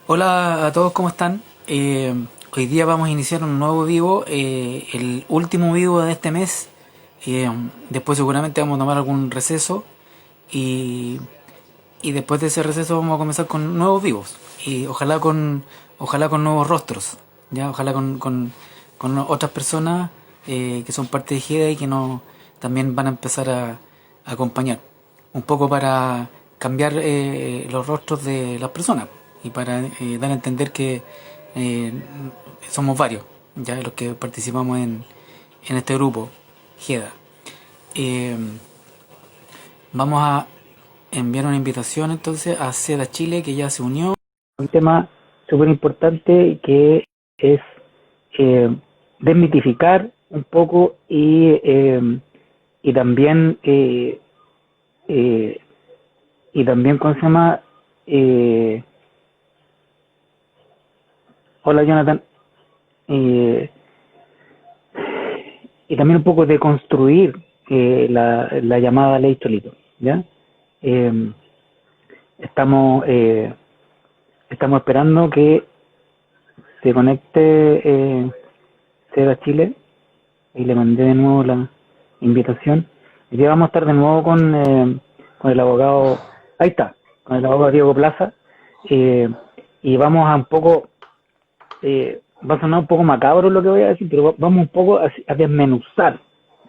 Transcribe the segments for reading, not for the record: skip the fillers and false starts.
Hola a todos, ¿cómo están? Hoy día vamos a iniciar un nuevo vivo, el último vivo de este mes. Después seguramente vamos a tomar algún receso y, y después de ese receso vamos a comenzar con nuevos vivos y ojalá con nuevos rostros, ya ojalá con otras personas que son parte de GEDA y que nos también van a empezar a acompañar un poco para cambiar los rostros de las personas y para dar a entender que eh, somos varios ya los que participamos en este grupo GEDA. Eh, Vamos a enviar una invitación entonces a Seda Chile, que ya se unió. Un tema súper importante que es eh, desmitificar un poco y también eh, ¿cómo se llama? Eh, Hola Jonathan. Eh, y también un poco de construir la llamada ley Cholito, ¿ya? Eh, estamos, eh, estamos esperando que se conecte Seba Chile y le mandé de nuevo la invitación. Y ya vamos a estar de nuevo con el abogado, ahí está, con el abogado Diego Plaza, eh, y vamos a un poco, va a sonar un poco macabro lo que voy a decir, pero vamos un poco a desmenuzar,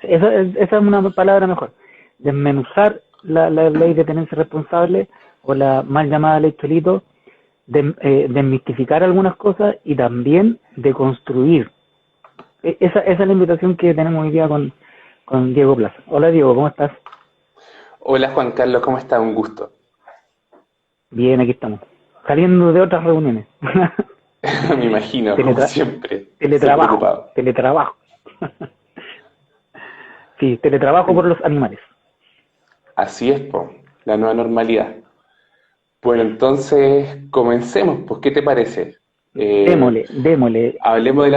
esa es una palabra mejor, desmenuzar la ley de tenencia responsable o la mal llamada ley Cholito, desmistificar algunas cosas y también de construir. Esa es la invitación que tenemos hoy día con Diego Plaza. Hola Diego, ¿cómo estás? Hola Juan Carlos, ¿cómo está? Un gusto. Bien, aquí estamos. Saliendo de otras reuniones. Me imagino, como Teletra siempre, siempre teletrabajo, ocupado. teletrabajo. Sí, teletrabajo por los animales. Así es, po, la nueva normalidad. Bueno, entonces comencemos, pues, ¿qué te parece? Eh, Démosle, démosle. Hablemos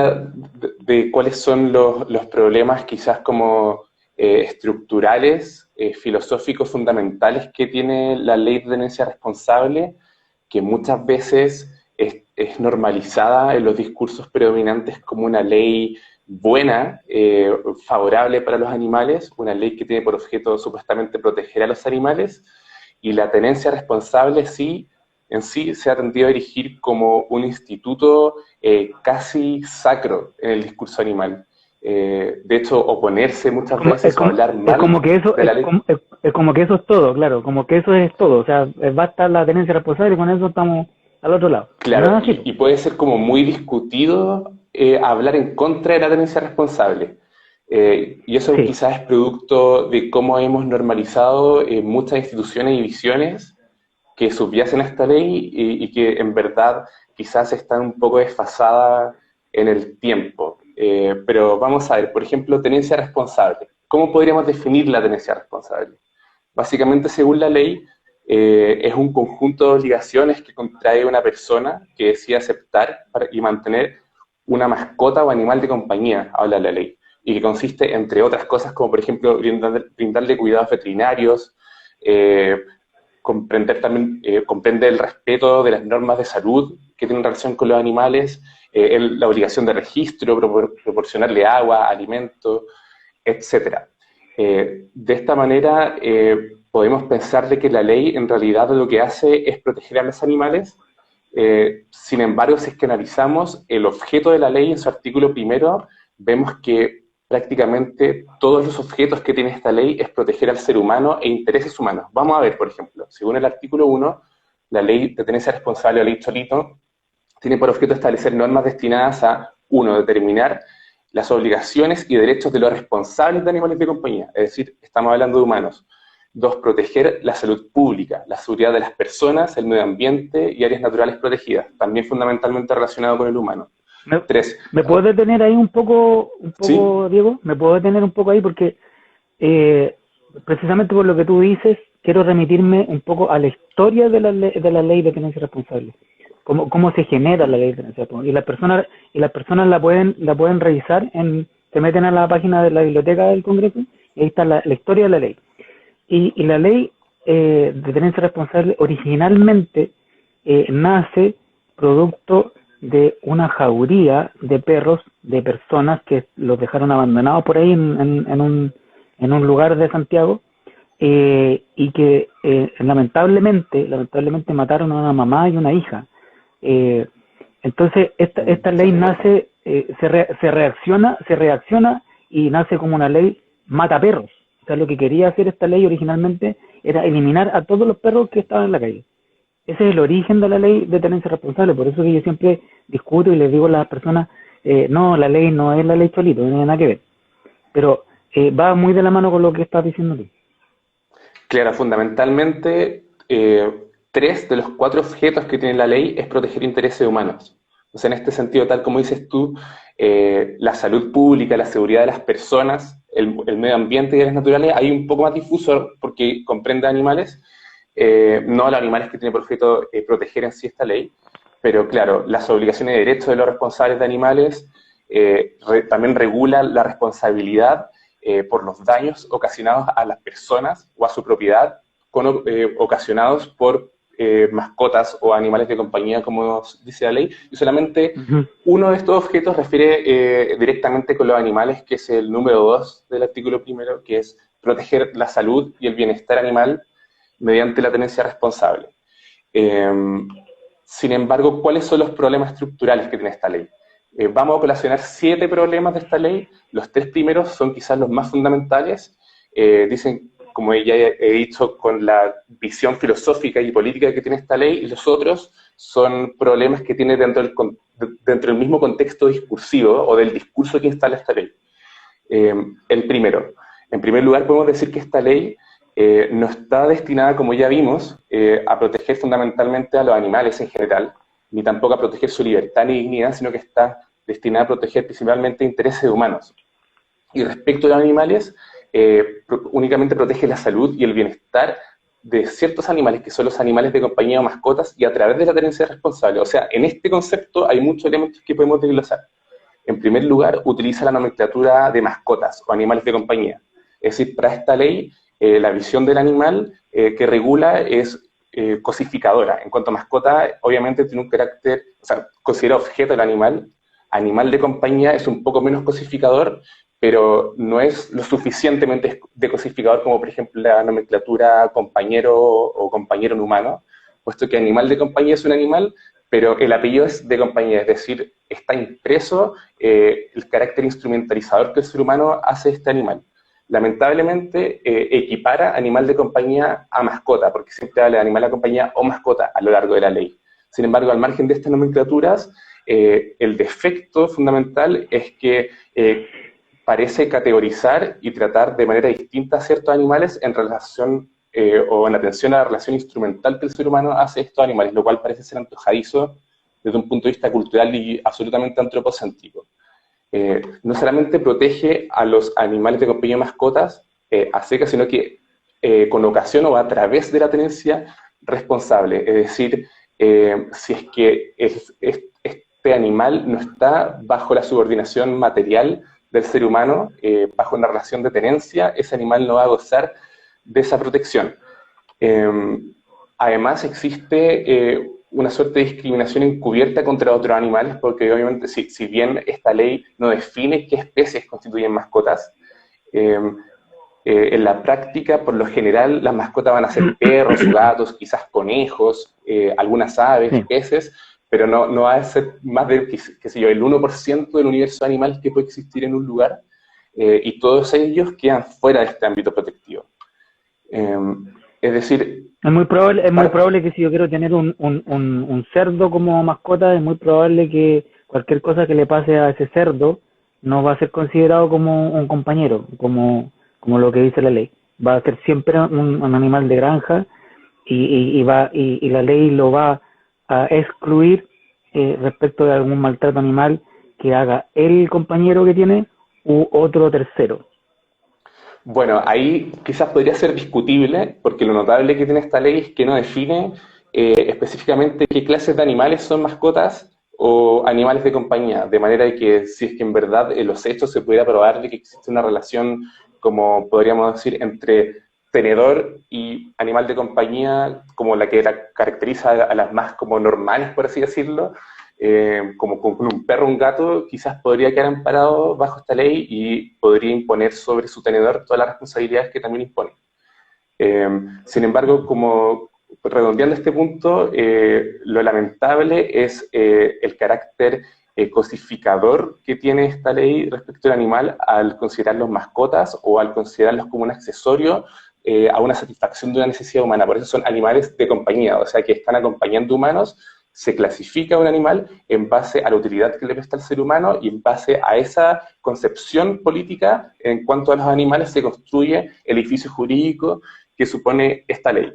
de cuáles son los problemas quizás como estructurales, filosóficos fundamentales que tiene la ley de tenencia responsable, que muchas veces es normalizada en los discursos predominantes como una ley buena, favorable para los animales, una ley que tiene por objeto supuestamente proteger a los animales, y la tenencia responsable sí, en sí se ha tendido a erigir como un instituto casi sacro en el discurso animal. De hecho, oponerse muchas Como, veces o hablar es mal como que eso, de la ley. es como que eso es todo, claro, como que eso es todo. O sea, basta la tenencia responsable y con eso estamos al otro lado. Y no Claro, es así, po. y puede ser como muy discutido hablar en contra de la tenencia responsable. Y eso Sí, quizás es producto de cómo hemos normalizado muchas instituciones y visiones que subyacen a esta ley y que en verdad quizás están un poco desfasadas en el tiempo. Pero vamos a ver, por ejemplo, tenencia responsable. ¿Cómo podríamos definir la tenencia responsable? Básicamente, según la ley, es un conjunto de obligaciones que contrae una persona que decide aceptar y mantener una mascota o animal de compañía, habla la ley, y que consiste, entre otras cosas, como por ejemplo brindarle cuidados veterinarios, eh, comprender también, comprende el respeto de las normas de salud que tienen relación con los animales, la obligación de registro, proporcionarle agua, alimento, etcétera. De esta manera, podemos pensar de que la ley en realidad lo que hace es proteger a los animales. Sin embargo, si es que analizamos el objeto de la ley en su artículo primero, vemos que prácticamente todos los objetos que tiene esta ley es proteger al ser humano e intereses humanos. Vamos a ver, por ejemplo, según el artículo 1, la ley de tenencia responsable o ley Cholito tiene por objeto establecer normas destinadas a, uno, determinar las obligaciones y derechos de los responsables de animales de compañía, es decir, estamos hablando de humanos. Dos, proteger la salud pública, la seguridad de las personas, el medio ambiente y áreas naturales protegidas, también fundamentalmente relacionado con el humano. ¿Me, Tres, me puedo detener ahí un ¿sí? poco, Diego? ¿Me puedo detener un poco ahí? Porque eh, precisamente por lo que tú dices, quiero remitirme un poco a la historia de la ley de tenencia responsable. Cómo se genera la ley de tenencia responsable. Y las personas la pueden revisar, se meten a la página de la biblioteca del Congreso y ahí está la historia de la ley. Y la ley de tenencia responsable originalmente nace producto de una jauría de perros de personas que los dejaron abandonados por ahí en un lugar de Santiago, y que lamentablemente mataron a una mamá y una hija. Eh, entonces esta ley nace, se reacciona y nace como una ley mata perros. O sea, lo que quería hacer esta ley originalmente era eliminar a todos los perros que estaban en la calle. Ese es el origen de la ley de tenencia responsable. Por eso que yo siempre discuto y les digo a las personas, no, la ley no es la ley Cholito, no tiene nada que ver. Pero va muy de la mano con lo que estás diciendo tú. Claro, fundamentalmente, 3 de los 4 objetos que tiene la ley es proteger intereses humanos. O sea, en este sentido, tal como dices tú, la salud pública, la seguridad de las personas, el medio ambiente y las naturales, hay un poco más difuso porque comprende animales, no a los animales que tiene por objeto proteger en sí esta ley, pero claro, las obligaciones y derechos de los responsables de animales también regula la responsabilidad por los daños ocasionados a las personas o a su propiedad, ocasionados por mascotas o animales de compañía, como dice la ley, y solamente uno de estos objetos refiere directamente con los animales, que es el número 2 del artículo primero, que es proteger la salud y el bienestar animal mediante la tenencia responsable. Sin embargo, ¿cuáles son los problemas estructurales que tiene esta ley? Vamos a colacionar 7 problemas de esta ley. Los 3 primeros son quizás los más fundamentales. Dicen, como ya he dicho, con la visión filosófica y política que tiene esta ley, y los otros son problemas que tiene dentro del mismo contexto discursivo o del discurso que instala esta ley. El primero. En primer lugar, podemos decir que esta ley no está destinada, como ya vimos, a proteger fundamentalmente a los animales en general, ni tampoco a proteger su libertad ni dignidad, sino que está destinada a proteger principalmente intereses humanos. Y respecto a los animales, únicamente protege la salud y el bienestar de ciertos animales, que son los animales de compañía o mascotas, y a través de la tenencia responsable. O sea, en este concepto hay muchos elementos que podemos desglosar. En primer lugar, utiliza la nomenclatura de mascotas o animales de compañía. Es decir, para esta ley, la visión del animal que regula es cosificadora. En cuanto a mascota, obviamente tiene un carácter, o sea, considera objeto el animal. Animal de compañía es un poco menos cosificador, pero no es lo suficientemente decosificador como, por ejemplo, la nomenclatura compañero o compañero en humano, puesto que animal de compañía es un animal, pero el apellido es de compañía, es decir, está impreso el carácter instrumentalizador que el ser humano hace de este animal. Lamentablemente, equipara animal de compañía a mascota, porque siempre habla de animal de compañía o mascota a lo largo de la ley. Sin embargo, al margen de estas nomenclaturas, el defecto fundamental es que parece categorizar y tratar de manera distinta a ciertos animales en relación o en atención a la relación instrumental que el ser humano hace a estos animales, lo cual parece ser antojadizo desde un punto de vista cultural y absolutamente antropocéntrico. No solamente protege a los animales de compañía mascotas a secas, sino que con ocasión o a través de la tenencia responsable. Es decir, si es que este animal no está bajo la subordinación material del ser humano, bajo una relación de tenencia, ese animal no va a gozar de esa protección. Además, existe una suerte de discriminación encubierta contra otros animales, porque obviamente si bien esta ley no define qué especies constituyen mascotas, en la práctica, por lo general, las mascotas van a ser perros, gatos, quizás conejos, algunas aves, sí, peces, pero no va a ser más del, qué sé yo, el 1% del universo animal que puede existir en un lugar, y todos ellos quedan fuera de este ámbito protectivo. Es decir... Es muy probable que si yo quiero tener un cerdo como mascota, es muy probable que cualquier cosa que le pase a ese cerdo no va a ser considerado como un compañero, como lo que dice la ley. Va a ser siempre un animal de granja y la ley lo va a excluir respecto de algún maltrato animal que haga el compañero que tiene u otro tercero. Bueno, ahí quizás podría ser discutible, porque lo notable que tiene esta ley es que no define específicamente qué clases de animales son mascotas o animales de compañía, de manera que si es que en verdad en los hechos se pudiera probar de que existe una relación, como podríamos decir, entre tenedor y animal de compañía, como la que caracteriza a las más como normales, por así decirlo, como con un perro o un gato, quizás podría quedar amparado bajo esta ley y podría imponer sobre su tenedor todas las responsabilidades que también impone. Sin embargo, como redondeando este punto, lo lamentable es el carácter cosificador que tiene esta ley respecto al animal al considerarlos mascotas o al considerarlos como un accesorio a una satisfacción de una necesidad humana. Por eso son animales de compañía, o sea que están acompañando humanos. Se clasifica un animal en base a la utilidad que le presta al ser humano y en base a esa concepción política en cuanto a los animales se construye el edificio jurídico que supone esta ley.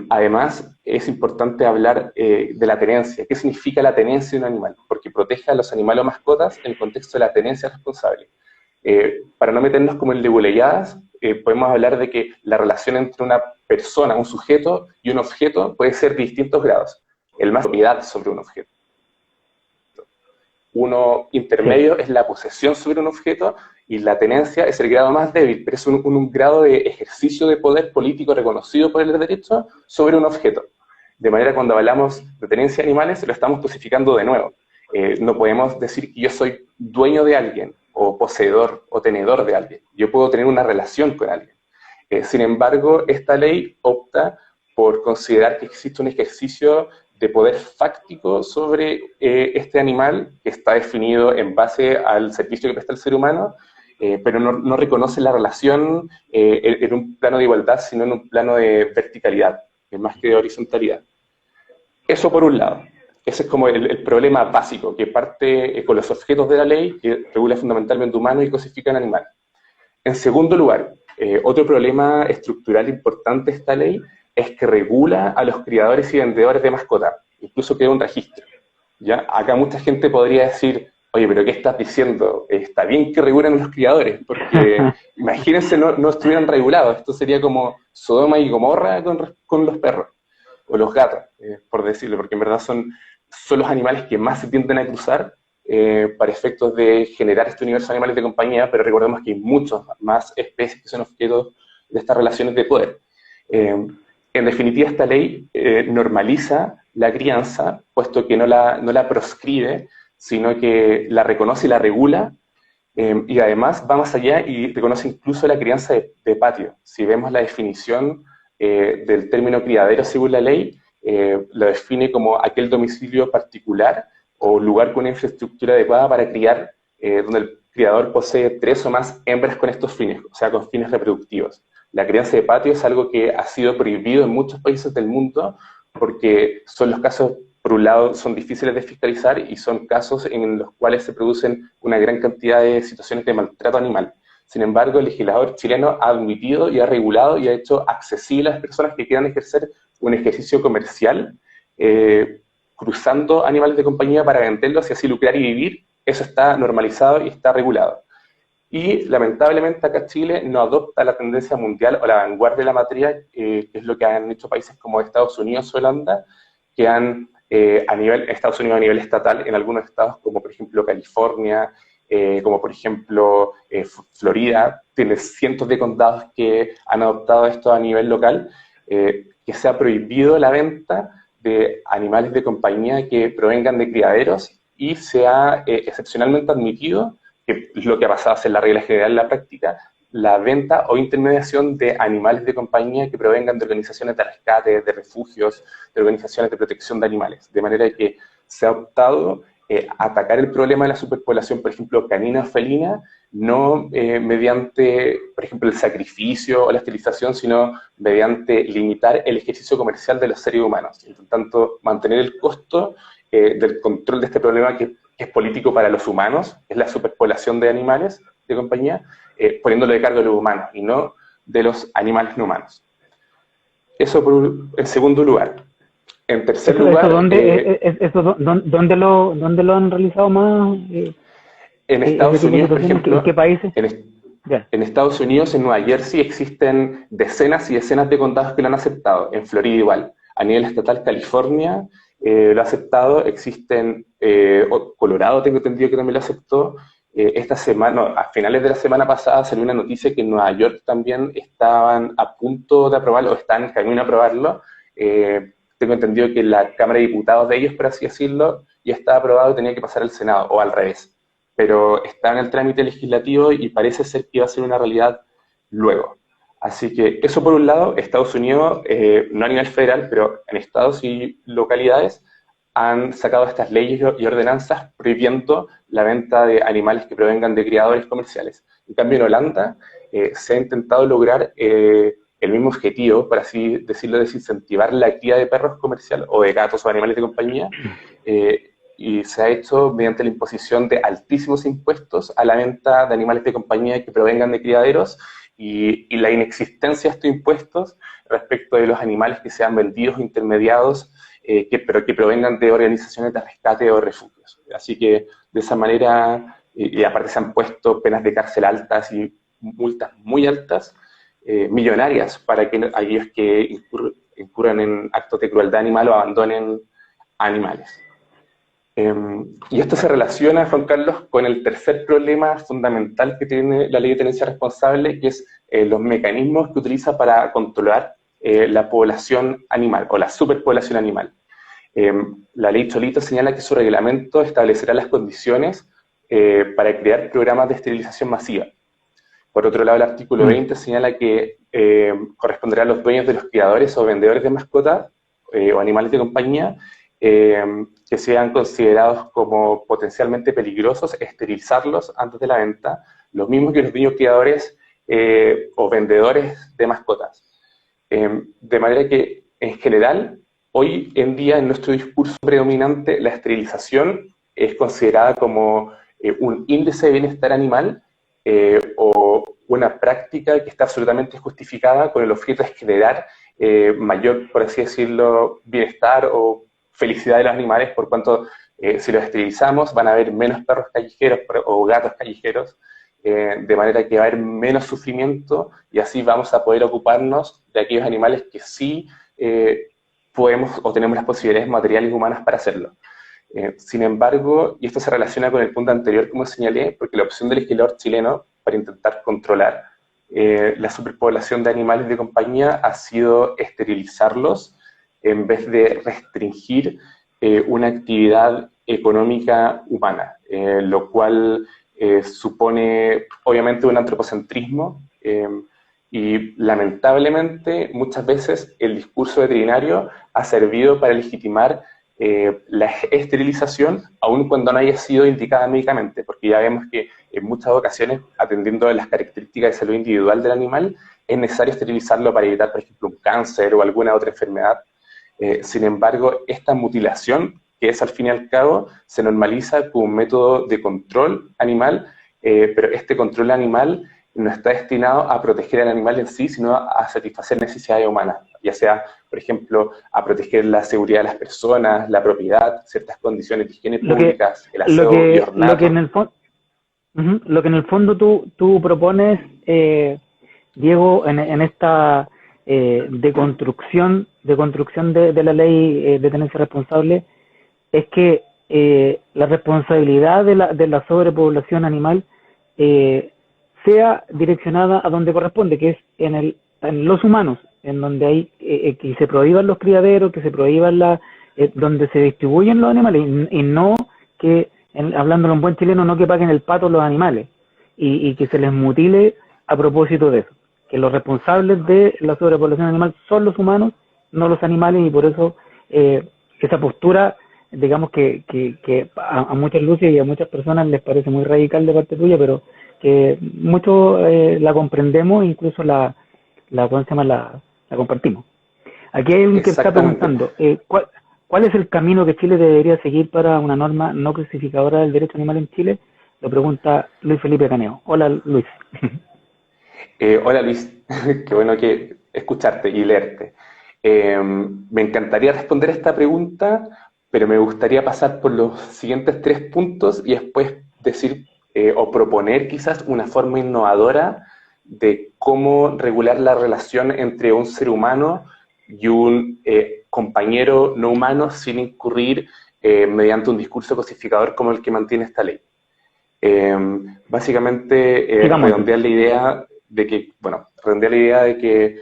Además, es importante hablar de la tenencia. ¿Qué significa la tenencia de un animal? Porque protege a los animales o mascotas en el contexto de la tenencia responsable. Para no meternos como en leguleyadas, podemos hablar de que la relación entre una persona, un sujeto y un objeto puede ser de distintos grados. El más propiedad sobre un objeto. Uno intermedio es la posesión sobre un objeto y la tenencia es el grado más débil, pero es un grado de ejercicio de poder político reconocido por el derecho sobre un objeto. De manera, cuando hablamos de tenencia de animales, lo estamos cosificando de nuevo. No podemos decir que yo soy dueño de alguien, o poseedor, o tenedor de alguien. Yo puedo tener una relación con alguien. Sin embargo, esta ley opta por considerar que existe un ejercicio de poder fáctico sobre este animal que está definido en base al servicio que presta el ser humano, pero no reconoce la relación en un plano de igualdad, sino en un plano de verticalidad, más que de horizontalidad. Eso por un lado. Ese es como el problema básico, que parte con los objetos de la ley, que regula fundamentalmente humanos y cosifica en animal. En segundo lugar, otro problema estructural importante de esta ley es que regula a los criadores y vendedores de mascotas, incluso crea un registro. ¿Ya? Acá mucha gente podría decir, oye, pero ¿qué estás diciendo? Está bien que regulen a los criadores, porque imagínense no estuvieran regulados, esto sería como Sodoma y Gomorra con los perros, o los gatos, por decirlo, porque en verdad son los animales que más se tienden a cruzar para efectos de generar este universo de animales de compañía, pero recordemos que hay muchas más especies que son objetos de estas relaciones de poder. En definitiva, esta ley normaliza la crianza, puesto que no la proscribe, sino que la reconoce y la regula, y además va más allá y reconoce incluso la crianza de patio. Si vemos la definición del término criadero según la ley, lo define como aquel domicilio particular o lugar con una infraestructura adecuada para criar, donde el criador posee 3 o más hembras con estos fines, o sea, con fines reproductivos. La crianza de patio es algo que ha sido prohibido en muchos países del mundo porque son los casos, por un lado, son difíciles de fiscalizar y son casos en los cuales se producen una gran cantidad de situaciones de maltrato animal. Sin embargo, el legislador chileno ha admitido y ha regulado y ha hecho accesible a las personas que quieran ejercer un ejercicio comercial cruzando animales de compañía para venderlos y así lucrar y vivir. Eso está normalizado y está regulado. Y lamentablemente acá Chile no adopta la tendencia mundial o la vanguardia de la materia, que es lo que han hecho países como Estados Unidos o Holanda, que han, Estados Unidos a nivel estatal, en algunos estados como por ejemplo California, como por ejemplo Florida, tiene cientos de condados que han adoptado esto a nivel local, que se ha prohibido la venta de animales de compañía que provengan de criaderos y se ha excepcionalmente admitido, que es lo que ha pasado a ser la regla general en la práctica, la venta o intermediación de animales de compañía que provengan de organizaciones de rescate, de refugios, de organizaciones de protección de animales. De manera que se ha optado atacar el problema de la superpoblación, por ejemplo, canina o felina, no mediante, por ejemplo, el sacrificio o la esterilización, sino mediante limitar el ejercicio comercial de los seres humanos. Y, por tanto, mantener el costo del control de este problema que es político para los humanos, es la superpoblación de animales de compañía, poniéndolo de cargo de los humanos y no de los animales no humanos. Eso en segundo lugar. En tercer lugar... ¿Dónde lo han realizado más? En Estados Unidos, por ejemplo, ¿en qué países? En Estados Unidos, en Nueva Jersey, existen decenas y decenas de condados que lo han aceptado. En Florida igual. A nivel estatal, California lo ha aceptado. Existen, Colorado tengo entendido que también lo aceptó. esta semana, no, a finales de la semana pasada salió una noticia que en Nueva York también estaban a punto de aprobarlo, o están en camino a aprobarlo. Tengo entendido que la Cámara de Diputados de ellos, por así decirlo, ya estaba aprobado y tenía que pasar al Senado, o al revés. Pero está en el trámite legislativo y parece ser que va a ser una realidad luego. Así que eso por un lado. Estados Unidos, no a nivel federal, pero en estados y localidades, han sacado estas leyes y ordenanzas prohibiendo la venta de animales que provengan de criadores comerciales. En cambio, en Holanda se ha intentado lograr el mismo objetivo, por así decirlo, de desincentivar la cría de perros comercial o de gatos o animales de compañía, y se ha hecho mediante la imposición de altísimos impuestos a la venta de animales de compañía que provengan de criaderos y la inexistencia de estos impuestos respecto de los animales que sean vendidos o intermediados, pero que provengan de organizaciones de rescate o refugios. Así que de esa manera, y aparte se han puesto penas de cárcel altas y multas muy altas, millonarias, para que aquellos que incurran en actos de crueldad animal o abandonen animales. Y esto se relaciona, Juan Carlos, con el tercer problema fundamental que tiene la ley de tenencia responsable, que es los mecanismos que utiliza para controlar la población animal o la superpoblación animal. La ley Cholito señala que su reglamento establecerá las condiciones para crear programas de esterilización masiva. Por otro lado, el artículo 20 señala que corresponderá a los dueños de los criadores o vendedores de mascotas o animales de compañía que sean considerados como potencialmente peligrosos, esterilizarlos antes de la venta, los mismos que los dueños criadores o vendedores de mascotas. De manera que, en general, hoy en día en nuestro discurso predominante, la esterilización es considerada como un índice de bienestar animal o una práctica que está absolutamente justificada con el objeto de generar mayor, por así decirlo, bienestar o felicidad de los animales, por cuanto si los esterilizamos van a haber menos perros callejeros o gatos callejeros, de manera que va a haber menos sufrimiento y así vamos a poder ocuparnos de aquellos animales que sí podemos o tenemos las posibilidades materiales y humanas para hacerlo. Sin embargo, y esto se relaciona con el punto anterior, como señalé, porque la opción del legislador chileno para intentar controlar la superpoblación de animales de compañía ha sido esterilizarlos en vez de restringir una actividad económica humana, lo cual supone obviamente un antropocentrismo y lamentablemente muchas veces el discurso veterinario ha servido para legitimar la esterilización aun cuando no haya sido indicada médicamente, porque ya vemos que en muchas ocasiones, atendiendo a las características de salud individual del animal, es necesario esterilizarlo para evitar, por ejemplo, un cáncer o alguna otra enfermedad. Sin embargo, esta mutilación, que es al fin y al cabo, se normaliza como un método de control animal, pero este control animal no está destinado a proteger al animal en sí, sino a satisfacer necesidades humanas, ya sea, por ejemplo, a proteger la seguridad de las personas, la propiedad, ciertas condiciones de higiene públicas, el aseo y ornato. Lo que en el fondo tú propones, Diego, en esta deconstrucción de la ley de tenencia responsable, es que la responsabilidad de la sobrepoblación animal sea direccionada a donde corresponde, que es en los humanos, en donde hay que se prohíban los criaderos, que se prohíban donde se distribuyen los animales, y no que, hablándolo en buen chileno, no que paguen el pato los animales, y que se les mutile a propósito de eso, que los responsables de la sobrepoblación animal son los humanos, no los animales, y por eso esa postura, digamos que a muchas luces y a muchas personas les parece muy radical de parte tuya, pero que muchos la comprendemos, incluso la compartimos. Aquí hay alguien que está preguntando, ¿cuál es el camino que Chile debería seguir para una norma no crucificadora del derecho animal en Chile? Lo pregunta Luis Felipe Caneo. Hola, Luis. Hola, Luis. Qué bueno que escucharte y leerte. Me encantaría responder esta pregunta, pero me gustaría pasar por los siguientes 3 puntos y después decir o proponer quizás una forma innovadora de cómo regular la relación entre un ser humano y un compañero no humano sin incurrir mediante un discurso cosificador como el que mantiene esta ley. Básicamente, Sigamos. redondear la idea de que, bueno, redondear la idea de que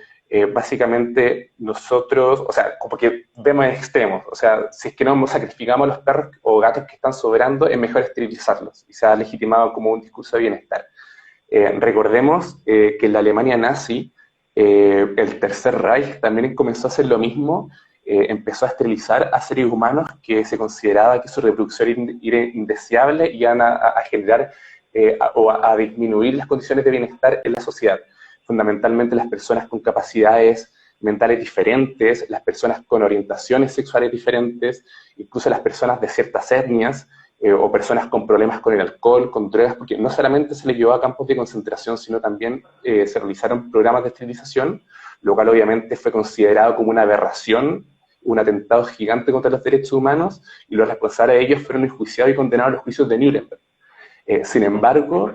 básicamente nosotros, o sea, como que vemos extremos, o sea, si es que no sacrificamos a los perros o gatos que están sobrando, es mejor esterilizarlos, y se ha legitimado como un discurso de bienestar. Recordemos que en la Alemania nazi, el Tercer Reich también comenzó a hacer lo mismo, empezó a esterilizar a seres humanos que se consideraba que su reproducción era indeseable y iban a generar o a disminuir las condiciones de bienestar en la sociedad. Fundamentalmente las personas con capacidades mentales diferentes, las personas con orientaciones sexuales diferentes, incluso las personas de ciertas etnias, o personas con problemas con el alcohol, con drogas, porque no solamente se les llevó a campos de concentración, sino también se realizaron programas de esterilización, lo cual obviamente fue considerado como una aberración, un atentado gigante contra los derechos humanos, y los responsables de ellos fueron enjuiciados y condenados a los juicios de Nuremberg. Sin embargo,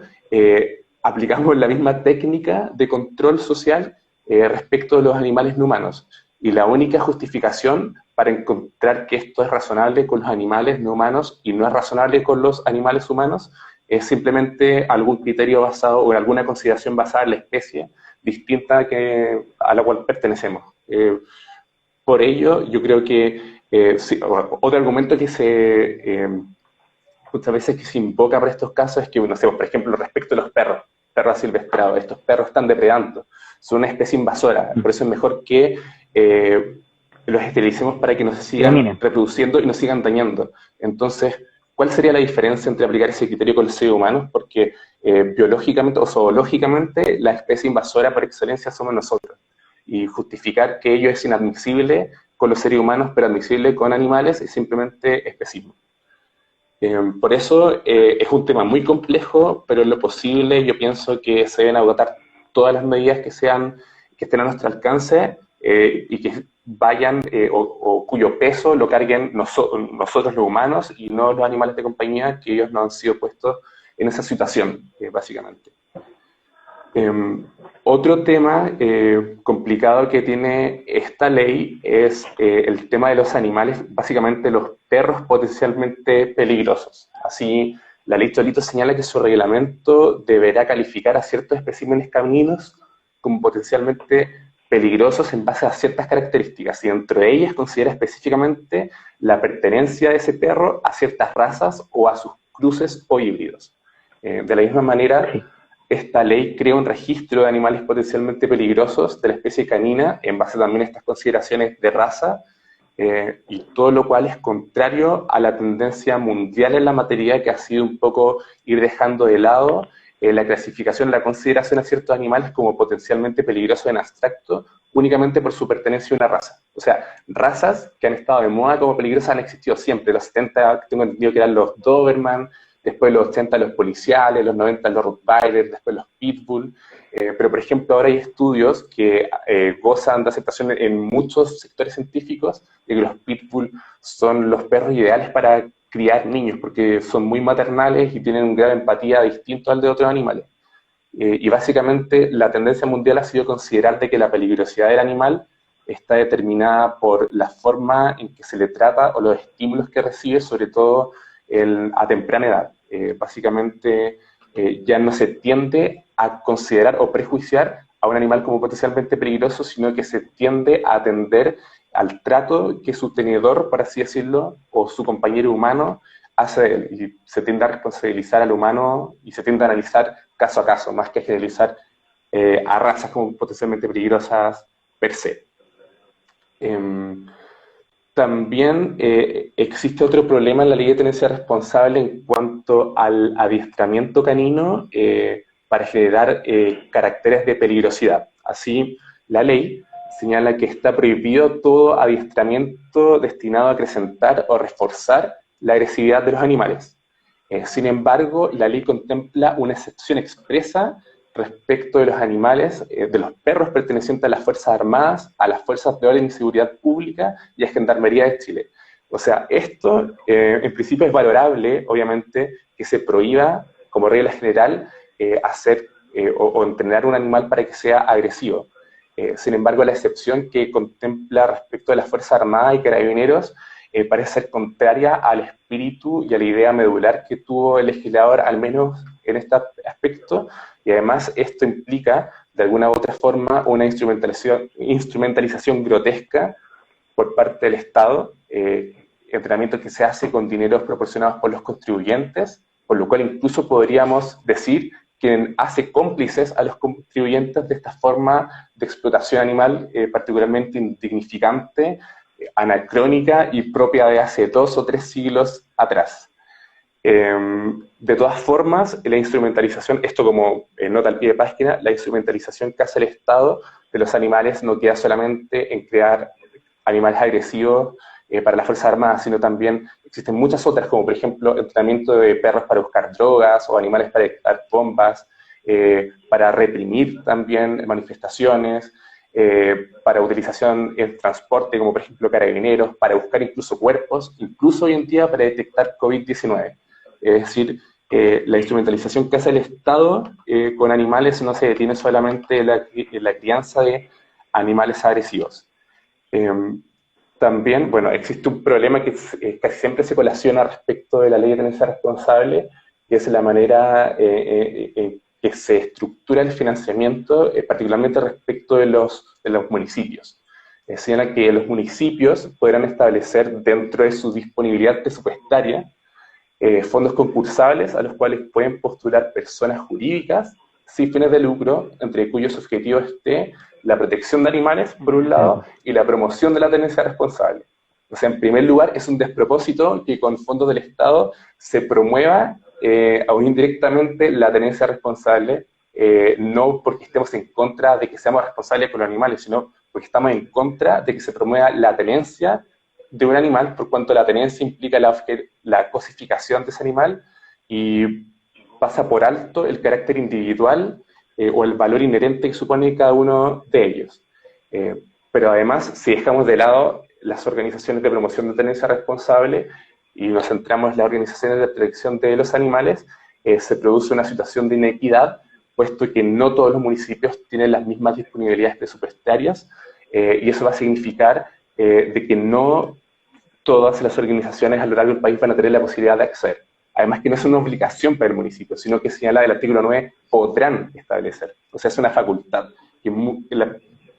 aplicamos la misma técnica de control social respecto de los animales no humanos, y la única justificación para encontrar que esto es razonable con los animales no humanos y no es razonable con los animales humanos es simplemente algún criterio basado o en alguna consideración basada en la especie distinta a la cual pertenecemos. Por ello, yo creo que sí, otro argumento que muchas veces que se invoca para estos casos es que, no sé, por ejemplo, respecto a los perros asilvestrados, estos perros están depredando, son una especie invasora, por eso es mejor que los esterilicemos para que no se sigan reproduciendo y nos sigan dañando. Entonces, ¿cuál sería la diferencia entre aplicar ese criterio con los seres humanos? Porque biológicamente o zoológicamente la especie invasora por excelencia somos nosotros. Y justificar que ello es inadmisible con los seres humanos, pero admisible con animales, es simplemente especismo. Por eso es un tema muy complejo, pero en lo posible yo pienso que se deben agotar todas las medidas que estén a nuestro alcance y que vayan o cuyo peso lo carguen nosotros los humanos y no los animales de compañía, que ellos no han sido puestos en esa situación, básicamente. Otro tema complicado que tiene esta ley es el tema de los animales, básicamente los perros potencialmente peligrosos. Así, la ley Cholito señala que su reglamento deberá calificar a ciertos especímenes caninos como potencialmente peligrosos en base a ciertas características, y entre ellas considera específicamente la pertenencia de ese perro a ciertas razas o a sus cruces o híbridos. De la misma manera, esta ley crea un registro de animales potencialmente peligrosos de la especie canina en base también a estas consideraciones de raza, y todo lo cual es contrario a la tendencia mundial en la materia, que ha sido un poco ir dejando de lado la clasificación, la consideración a ciertos animales como potencialmente peligrosos en abstracto, únicamente por su pertenencia a una raza. O sea, razas que han estado de moda como peligrosas han existido siempre. Los 70 tengo entendido que eran los Doberman, después los 80 los policiales, los 90 los Rottweiler, después los Pitbull. Pero, por ejemplo, ahora hay estudios que gozan de aceptación en muchos sectores científicos de que los Pitbull son los perros ideales para criar niños, porque son muy maternales y tienen un grado de empatía distinto al de otros animales. Y básicamente la tendencia mundial ha sido considerar de que la peligrosidad del animal está determinada por la forma en que se le trata o los estímulos que recibe, sobre todo a temprana edad. Básicamente ya no se tiende a considerar o prejuiciar a un animal como potencialmente peligroso, sino que se tiende a atender al trato que su tenedor, por así decirlo, o su compañero humano hace de él, y se tiende a responsabilizar al humano y se tiende a analizar caso a caso, más que generalizar a razas como potencialmente peligrosas per se. También existe otro problema en la ley de tenencia responsable en cuanto al adiestramiento canino para generar caracteres de peligrosidad. Así, la ley señala que está prohibido todo adiestramiento destinado a acrecentar o reforzar la agresividad de los animales. Sin embargo, la ley contempla una excepción expresa respecto de los animales, de los perros pertenecientes a las Fuerzas Armadas, a las Fuerzas de Orden y Seguridad Pública y a Gendarmería de Chile. O sea, esto en principio es valorable, obviamente, que se prohíba como regla general hacer o entrenar un animal para que sea agresivo. Sin embargo, la excepción que contempla respecto de las Fuerzas Armadas y Carabineros parece ser contraria al espíritu y a la idea medular que tuvo el legislador, al menos en este aspecto, y además esto implica, de alguna u otra forma, una instrumentalización grotesca por parte del Estado, entrenamiento que se hace con dineros proporcionados por los contribuyentes, por lo cual incluso podríamos decir que hace cómplices a los contribuyentes de esta forma de explotación animal particularmente indignificante, anacrónica y propia de hace 2 o 3 siglos atrás. De todas formas, la instrumentalización, esto como nota al pie de página, la instrumentalización que hace el Estado de los animales no queda solamente en crear animales agresivos para las Fuerzas Armadas, sino también existen muchas otras, como por ejemplo entrenamiento de perros para buscar drogas o animales para detectar bombas, para reprimir también manifestaciones, para utilización en transporte, como por ejemplo carabineros, para buscar incluso cuerpos, incluso hoy en día para detectar COVID-19. Es decir, la instrumentalización que hace el Estado con animales no se detiene solamente en la crianza de animales agresivos. También, bueno, existe un problema que casi siempre se colaciona respecto de la ley de tenencia responsable, que es la manera en que se estructura el financiamiento, particularmente respecto de los municipios. Señala que los municipios podrán establecer dentro de su disponibilidad presupuestaria fondos concursables a los cuales pueden postular personas jurídicas sin fines de lucro, entre cuyos objetivos esté la protección de animales, por un lado, y la promoción de la tenencia responsable. O sea, en primer lugar, es un despropósito que con fondos del Estado se promueva, aún indirectamente, la tenencia responsable, no porque estemos en contra de que seamos responsables con los animales, sino porque estamos en contra de que se promueva la tenencia de un animal, por cuanto la tenencia implica la cosificación de ese animal y pasa por alto el carácter individual o el valor inherente que supone cada uno de ellos. Pero además, si dejamos de lado las organizaciones de promoción de tenencia responsable y nos centramos en las organizaciones de protección de los animales, se produce una situación de inequidad, puesto que no todos los municipios tienen las mismas disponibilidades presupuestarias, y eso va a significar de que no todas las organizaciones a lo largo del país van a tener la posibilidad de acceder. Además que no es una obligación para el municipio, sino que señala el artículo 9, podrán establecer. O sea, es una facultad que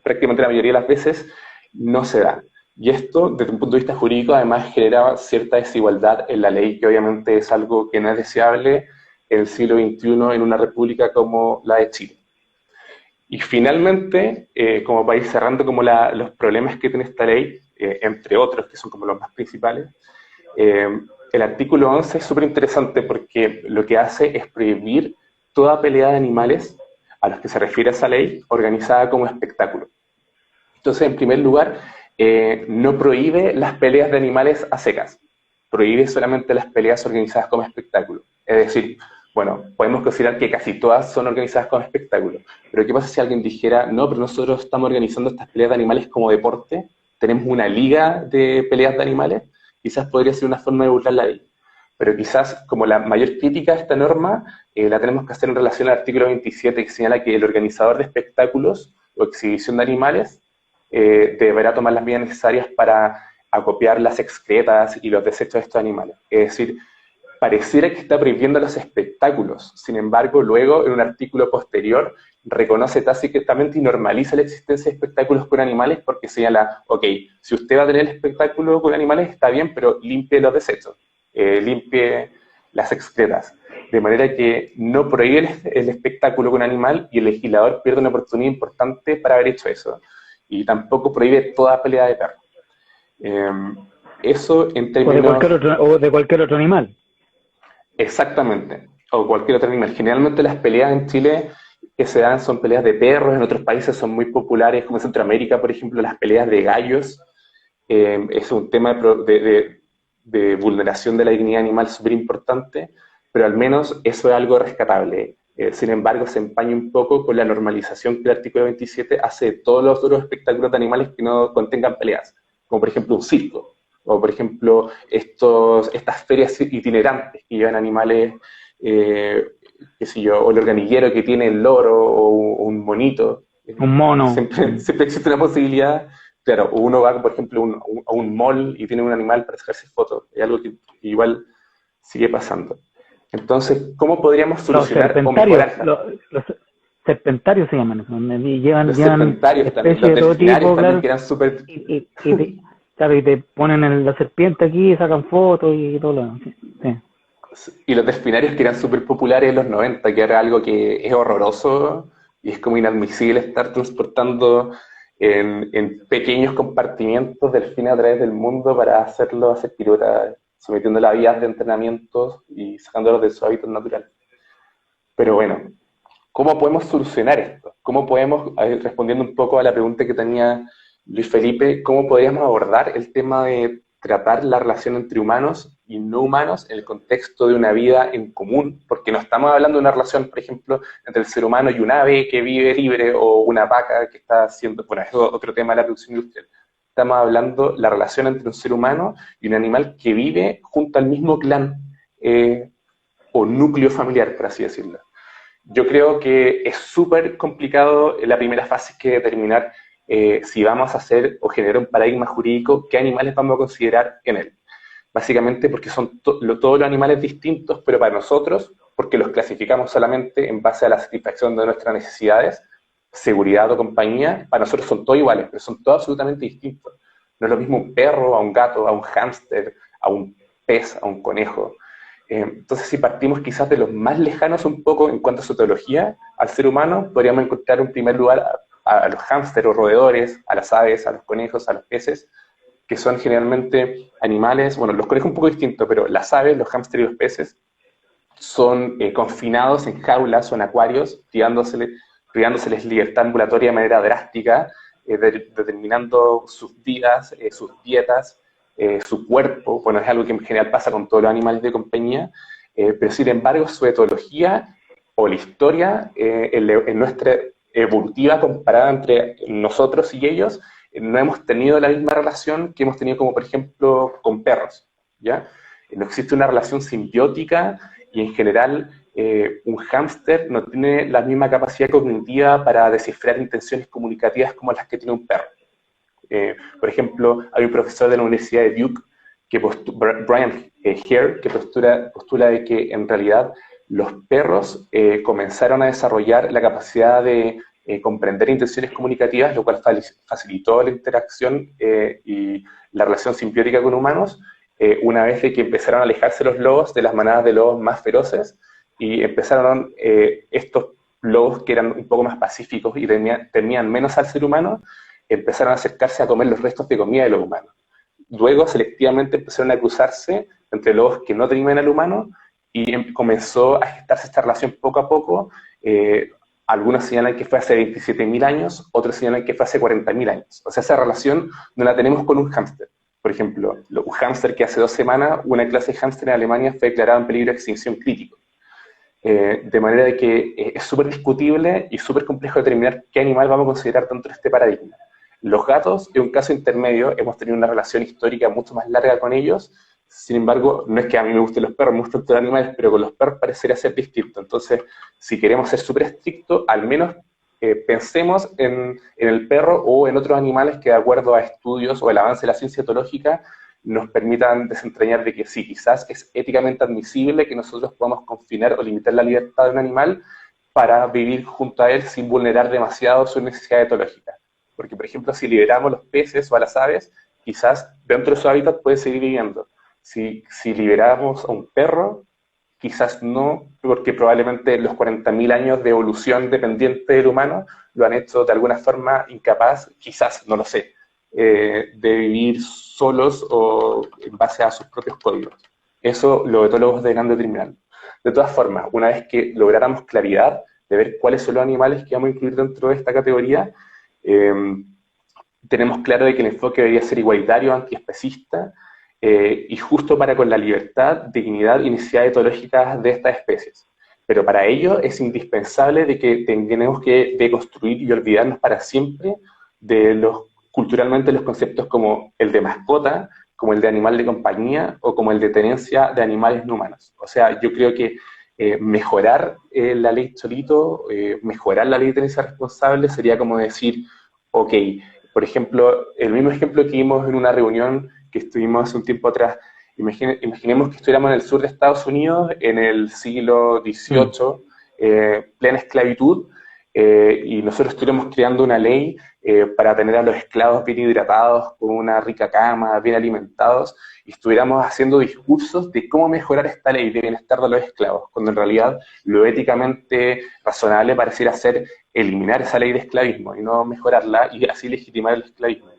prácticamente la mayoría de las veces no se da. Y esto, desde un punto de vista jurídico, además genera cierta desigualdad en la ley, que obviamente es algo que no es deseable en el siglo XXI en una república como la de Chile. Y finalmente, como para ir cerrando como los problemas que tiene esta ley, entre otros, que son como los más principales, el artículo 11 es súper interesante porque lo que hace es prohibir toda pelea de animales a los que se refiere esa ley organizada como espectáculo. Entonces, en primer lugar, no prohíbe las peleas de animales a secas, prohíbe solamente las peleas organizadas como espectáculo. Es decir, bueno, podemos considerar que casi todas son organizadas como espectáculo, pero ¿qué pasa si alguien dijera, no, pero nosotros estamos organizando estas peleas de animales como deporte, tenemos una liga de peleas de animales? Quizás podría ser una forma de burlar la ley. Pero quizás, como la mayor crítica a esta norma, la tenemos que hacer en relación al artículo 27, que señala que el organizador de espectáculos o exhibición de animales deberá tomar las medidas necesarias para acopiar las excretas y los desechos de estos animales. Es decir, pareciera que está prohibiendo los espectáculos. Sin embargo, luego, en un artículo posterior, reconoce tácitamente y normaliza la existencia de espectáculos con animales porque señala, ok, si usted va a tener el espectáculo con animales, está bien, pero limpie los desechos, limpie las excretas. De manera que no prohíbe el espectáculo con animal y el legislador pierde una oportunidad importante para haber hecho eso. Y tampoco prohíbe toda pelea de perros. Eso en términos... O de cualquier otro animal. Exactamente, o cualquier otro animal. Generalmente las peleas en Chile que se dan son peleas de perros, en otros países son muy populares, como en Centroamérica, por ejemplo, las peleas de gallos. Es un tema de vulneración de la dignidad animal súper importante, pero al menos eso es algo rescatable. Sin embargo, se empaña un poco con la normalización que el artículo 27 hace de todos los otros espectáculos de animales que no contengan peleas, como por ejemplo un circo, o por ejemplo estas ferias itinerantes que llevan animales, qué sé yo, o el organillero que tiene el loro o un monito. Un mono. Siempre existe una posibilidad claro, uno va, por ejemplo, a un mall y tiene un animal para sacarse fotos, es algo que igual sigue pasando. Entonces, ¿cómo podríamos Los solucionar o serpentarios, mejorar? los serpentarios se llaman, donde llevan, Los llevan serpentarios también, especies los de todo delfinarios tipo, también, claro, que eran súper... claro, y te ponen la serpiente aquí, y sacan fotos y todo lo demás. Sí, sí. Y los delfinarios que eran súper populares en los 90, que era algo que es horroroso y es como inadmisible estar transportando en pequeños compartimientos delfines a través del mundo para hacerlo hacer piruetas, sometiéndolo a vías de entrenamientos y sacándolos de su hábitat natural. Pero bueno, ¿cómo podemos solucionar esto? ¿Cómo podemos, respondiendo un poco a la pregunta que tenía Luis Felipe, cómo podríamos abordar el tema de tratar la relación entre humanos y no humanos en el contexto de una vida en común? Porque no estamos hablando de una relación, por ejemplo, entre el ser humano y un ave que vive libre o una vaca que está haciendo, bueno, es otro tema de la producción industrial. Estamos hablando de la relación entre un ser humano y un animal que vive junto al mismo clan o núcleo familiar, por así decirlo. Yo creo que es súper complicado en la primera fase, que determinar si vamos a hacer o generar un paradigma jurídico, qué animales vamos a considerar en él. Básicamente porque son todos los animales distintos, pero para nosotros, porque los clasificamos solamente en base a la satisfacción de nuestras necesidades, seguridad o compañía, para nosotros son todos iguales, pero son todos absolutamente distintos. No es lo mismo un perro, a un gato, a un hámster, a un pez, a un conejo. Entonces, si partimos quizás de los más lejanos un poco en cuanto a su teología al ser humano, podríamos encontrar en primer lugar a los hámsters o roedores, a las aves, a los conejos, a los peces, que son generalmente animales, bueno, los conejos un poco distintos, pero las aves, los hámsters y los peces son confinados en jaulas o en acuarios, privándoseles libertad ambulatoria de manera drástica, determinando sus vidas, sus dietas, su cuerpo. Bueno, es algo que en general pasa con todos los animales de compañía, pero sin embargo su etología o la historia en nuestra evolutiva comparada entre nosotros y ellos, no hemos tenido la misma relación que hemos tenido como por ejemplo con perros, ¿ya? No existe una relación simbiótica y en general un hámster no tiene la misma capacidad cognitiva para descifrar intenciones comunicativas como las que tiene un perro. Por ejemplo, hay un profesor de la Universidad de Duke, Brian Hare, que postula de que en realidad los perros comenzaron a desarrollar la capacidad de comprender intenciones comunicativas, lo cual facilitó la interacción y la relación simbiótica con humanos, una vez de que empezaron a alejarse los lobos de las manadas de lobos más feroces y empezaron estos lobos que eran un poco más pacíficos y temían menos al ser humano, empezaron a acercarse a comer los restos de comida de los humanos. Luego, selectivamente, empezaron a cruzarse entre lobos que no temían al humano y comenzó a gestarse esta relación poco a poco. Algunos señalan que fue hace 27.000 años, otros señalan que fue hace 40.000 años. O sea, esa relación no la tenemos con un hámster. Por ejemplo, un hámster que hace 2 semanas, una clase de hámster en Alemania fue declarada en peligro de extinción crítico. De manera de que es súper discutible y súper complejo determinar qué animal vamos a considerar dentro de este paradigma. Los gatos, en un caso intermedio, hemos tenido una relación histórica mucho más larga con ellos. Sin embargo, no es que a mí me gusten los perros, me gustan todos los animales, pero con los perros parecería ser distinto. Entonces, si queremos ser súper estrictos, al menos pensemos en el perro o en otros animales que, de acuerdo a estudios o el avance de la ciencia etológica, nos permitan desentrañar de que sí, quizás es éticamente admisible que nosotros podamos confinar o limitar la libertad de un animal para vivir junto a él sin vulnerar demasiado su necesidad etológica. Porque, por ejemplo, si liberamos los peces o a las aves, quizás dentro de su hábitat puede seguir viviendo. Si liberamos a un perro, quizás no, porque probablemente los 40.000 años de evolución dependiente del humano lo han hecho de alguna forma incapaz, quizás, no lo sé, de vivir solos o en base a sus propios códigos. Eso los etólogos deberán determinar. De todas formas, una vez que lográramos claridad de ver cuáles son los animales que vamos a incluir dentro de esta categoría, tenemos claro de que el enfoque debería ser igualitario, antiespecista, y justo para con la libertad, dignidad y necesidad etológica de estas especies. Pero para ello es indispensable de que tenemos que deconstruir y olvidarnos para siempre de culturalmente los conceptos como el de mascota, como el de animal de compañía o como el de tenencia de animales no humanos. O sea, yo creo que mejorar la ley Cholito, mejorar la ley de tenencia responsable sería como decir, ok, Por ejemplo, el mismo ejemplo que vimos en una reunión que estuvimos hace un tiempo atrás. Imaginemos que estuviéramos en el sur de Estados Unidos en el siglo XVIII, plena esclavitud, y nosotros estuviéramos creando una ley para tener a los esclavos bien hidratados, con una rica cama, bien alimentados, y estuviéramos haciendo discursos de cómo mejorar esta ley de bienestar de los esclavos, cuando en realidad lo éticamente razonable pareciera ser eliminar esa ley de esclavismo y no mejorarla y así legitimar el esclavismo.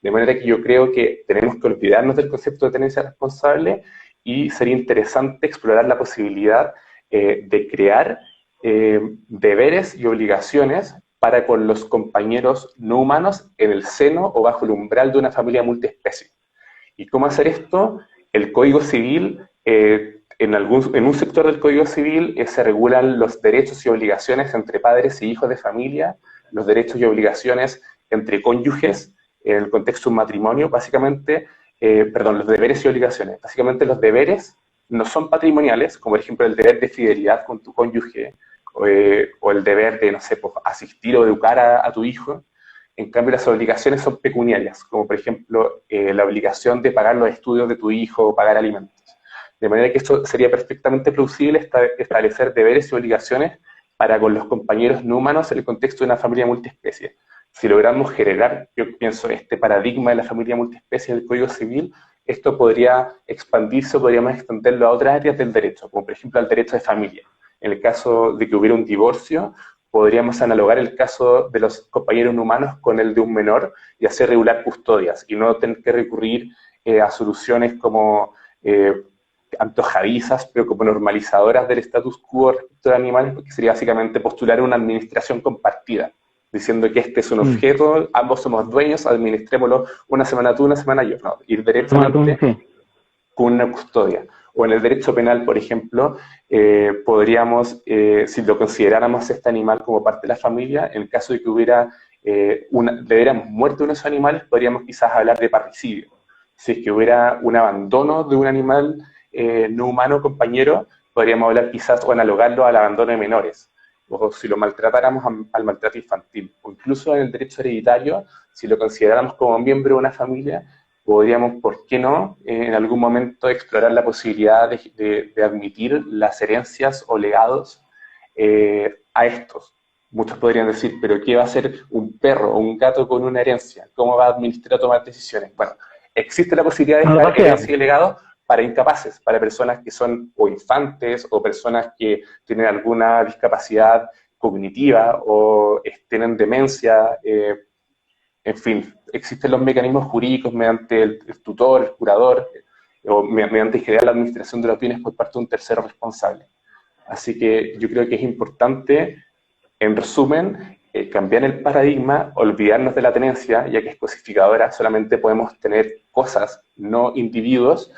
De manera que yo creo que tenemos que olvidarnos del concepto de tenencia responsable y sería interesante explorar la posibilidad de crear deberes y obligaciones para con los compañeros no humanos en el seno o bajo el umbral de una familia multiespecie. ¿Y cómo hacer esto? El Código Civil, en un sector del Código Civil se regulan los derechos y obligaciones entre padres y hijos de familia, los derechos y obligaciones entre cónyuges, en el contexto de un matrimonio, básicamente, los deberes y obligaciones. Básicamente los deberes no son patrimoniales, como por ejemplo el deber de fidelidad con tu cónyuge, o el deber de, no sé, pues, asistir o educar a tu hijo. En cambio, las obligaciones son pecuniarias, como por ejemplo la obligación de pagar los estudios de tu hijo o pagar alimentos. De manera que esto sería perfectamente plausible establecer deberes y obligaciones para con los compañeros no humanos en el contexto de una familia multiespecie. Si logramos generar, yo pienso, este paradigma de la familia multiespecie del Código Civil, esto podría expandirse, podríamos extenderlo a otras áreas del derecho, como por ejemplo al derecho de familia. En el caso de que hubiera un divorcio, podríamos analogar el caso de los compañeros no humanos con el de un menor y hacer regular custodias, y no tener que recurrir a soluciones como antojadizas, pero como normalizadoras del status quo respecto de animales, porque sería básicamente postular una administración compartida, diciendo que este es un objeto, ambos somos dueños, administrémoslo una semana tú, una semana yo. No, ir directamente con una custodia. O en el derecho penal, por ejemplo, podríamos, si lo consideráramos este animal como parte de la familia, en el caso de que hubiera le hubiéramos muerto unos animales, podríamos quizás hablar de parricidio. Si es que hubiera un abandono de un animal no humano compañero, podríamos hablar quizás o analogarlo al abandono de menores. O si lo maltratáramos al maltrato infantil, o incluso en el derecho hereditario, si lo consideráramos como miembro de una familia, podríamos, ¿por qué no?, en algún momento explorar la posibilidad de admitir las herencias o legados a estos. Muchos podrían decir, ¿pero qué va a hacer un perro o un gato con una herencia? ¿Cómo va a administrar o tomar decisiones? Bueno, existe la posibilidad de dejar herencia y legado para incapaces, para personas que son o infantes o personas que tienen alguna discapacidad cognitiva o tienen demencia, en fin, existen los mecanismos jurídicos mediante el tutor, el curador, o mediante en general la administración de los bienes por parte de un tercero responsable. Así que yo creo que es importante, en resumen, cambiar el paradigma, olvidarnos de la tenencia, ya que es cosificadora, solamente podemos tener cosas, no individuos,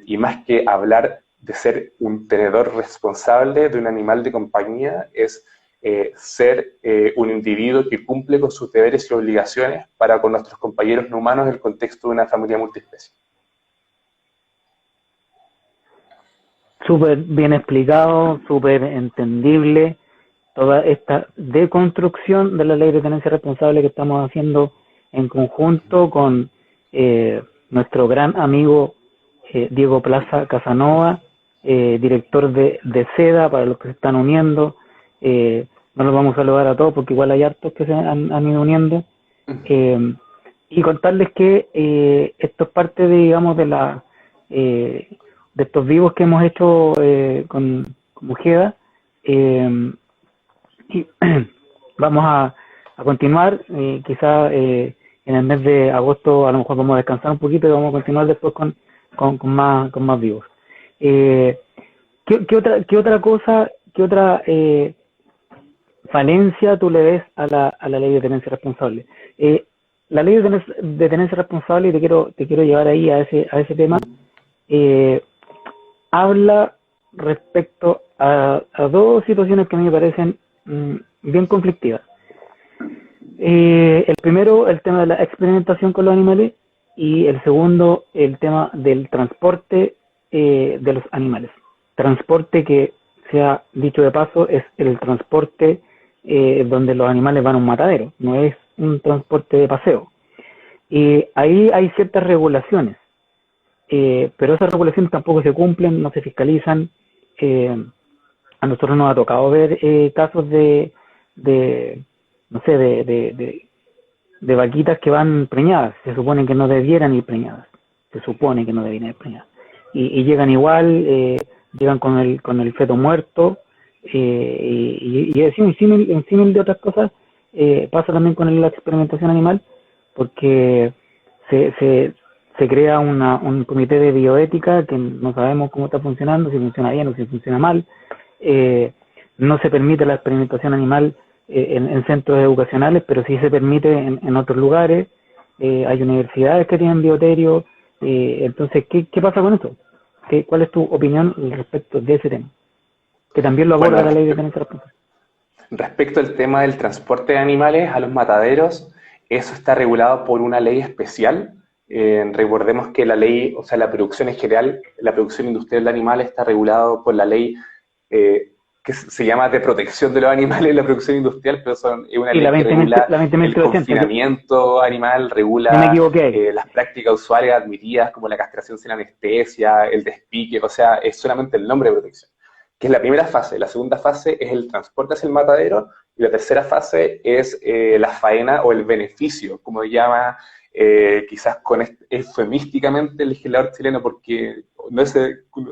y más que hablar de ser un tenedor responsable de un animal de compañía, es ser un individuo que cumple con sus deberes y obligaciones para con nuestros compañeros no humanos en el contexto de una familia multiespecie. Súper bien explicado, súper entendible toda esta deconstrucción de la ley de tenencia responsable que estamos haciendo en conjunto con nuestro gran amigo Diego Plaza Casanova, director de SEDA, para los que se están uniendo. No los vamos a saludar a todos porque igual hay hartos que se han ido uniendo. Y contarles que esto es parte, digamos, de estos vivos que hemos hecho con Ujeda. Y vamos a continuar, quizá en el mes de agosto a lo mejor vamos a descansar un poquito y vamos a continuar después con más vivos. ¿Qué otra falencia tú le ves a la ley de tenencia responsable? La ley de tenencia responsable, y te quiero llevar ahí a ese tema, habla respecto a dos situaciones que a mí me parecen bien conflictivas. El primero, el tema de la experimentación con los animales, y el segundo, el tema del transporte de los animales. Transporte que, sea dicho de paso, es el transporte donde los animales van a un matadero, no es un transporte de paseo. Y ahí hay ciertas regulaciones, pero esas regulaciones tampoco se cumplen, no se fiscalizan. A nosotros nos ha tocado ver casos no sé, de vaquitas que van preñadas. Se supone que no debieran ir preñadas. Se supone que no debieran ir preñadas. Y llegan igual, llegan con el feto muerto. Y es un símil de otras cosas. Pasa también con la experimentación animal, porque se crea un comité de bioética que no sabemos cómo está funcionando, si funciona bien o si funciona mal. No se permite la experimentación animal en centros educacionales, pero sí se permite en otros lugares. Hay universidades que tienen bioterio. Entonces, ¿qué pasa con eso? ¿Cuál es tu opinión respecto de ese tema? Que también lo aborda la ley de tenencia responsable. Respecto al tema del transporte de animales a los mataderos, eso está regulado por una ley especial. Recordemos que la ley, o sea, la producción en general, la producción industrial de animales está regulado por la ley que se llama de protección de los animales, la producción industrial, pero es una ley que regula el confinamiento animal, regula las prácticas usuarias admitidas como la castración sin anestesia, el despique, o sea, es solamente el nombre de protección, que es la primera fase. La segunda fase es el transporte hacia el matadero, y la tercera fase es la faena o el beneficio, como llama quizás eufemísticamente el legislador chileno, porque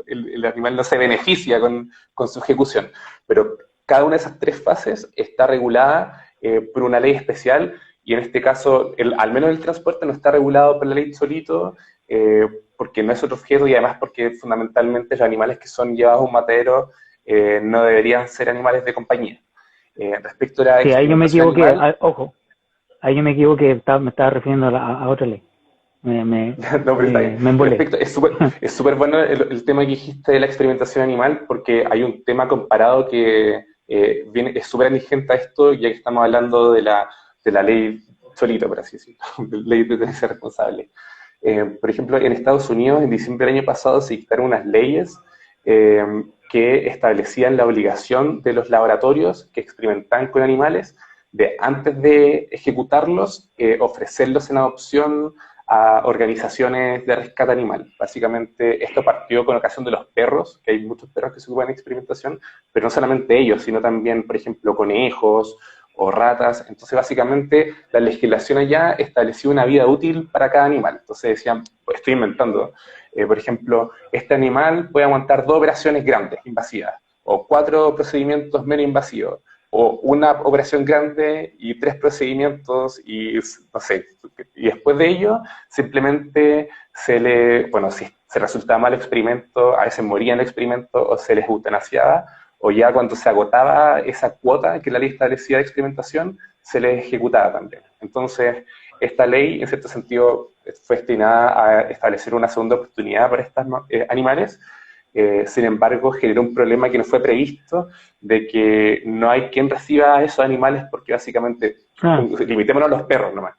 el animal no se beneficia con su ejecución, pero cada una de esas tres fases está regulada por una ley especial, y en este caso, al menos el transporte no está regulado por la ley solito, porque no es otro objeto, y además porque fundamentalmente los animales que son llevados a un matadero no deberían ser animales de compañía. Respecto a la ahí yo me equivoqué, ojo, ahí yo me equivoqué, me estaba refiriendo a otra ley. Me embolé. Es súper bueno el tema que dijiste de la experimentación animal, porque hay un tema comparado que es súper vigente a esto, ya que estamos hablando de la ley solita, por así decirlo, de la ley de tenencia responsable. Por ejemplo, en Estados Unidos, en diciembre del año pasado, se dictaron unas leyes que establecían la obligación de los laboratorios que experimentaban con animales de, antes de ejecutarlos, ofrecerlos en adopción a organizaciones de rescate animal. Básicamente, esto partió con ocasión de los perros, que hay muchos perros que se ocupan en experimentación, pero no solamente ellos, sino también, por ejemplo, conejos o ratas. Entonces, básicamente, la legislación allá estableció una vida útil para cada animal. Entonces decían, pues estoy inventando, por ejemplo, este animal puede aguantar 2 operaciones grandes, invasivas, o 4 procedimientos menos invasivos, o una operación grande y 3 procedimientos, y no sé, y después de ello, simplemente si se resultaba mal el experimento, a veces moría en el experimento, o se les eutanasiaba, o ya cuando se agotaba esa cuota que la ley establecía de experimentación, se les ejecutaba también. Entonces, esta ley, en cierto sentido, fue destinada a establecer una segunda oportunidad para estos animales. Sin embargo, generó un problema que no fue previsto, de que no hay quien reciba a esos animales, porque básicamente, limitémonos a los perros nomás.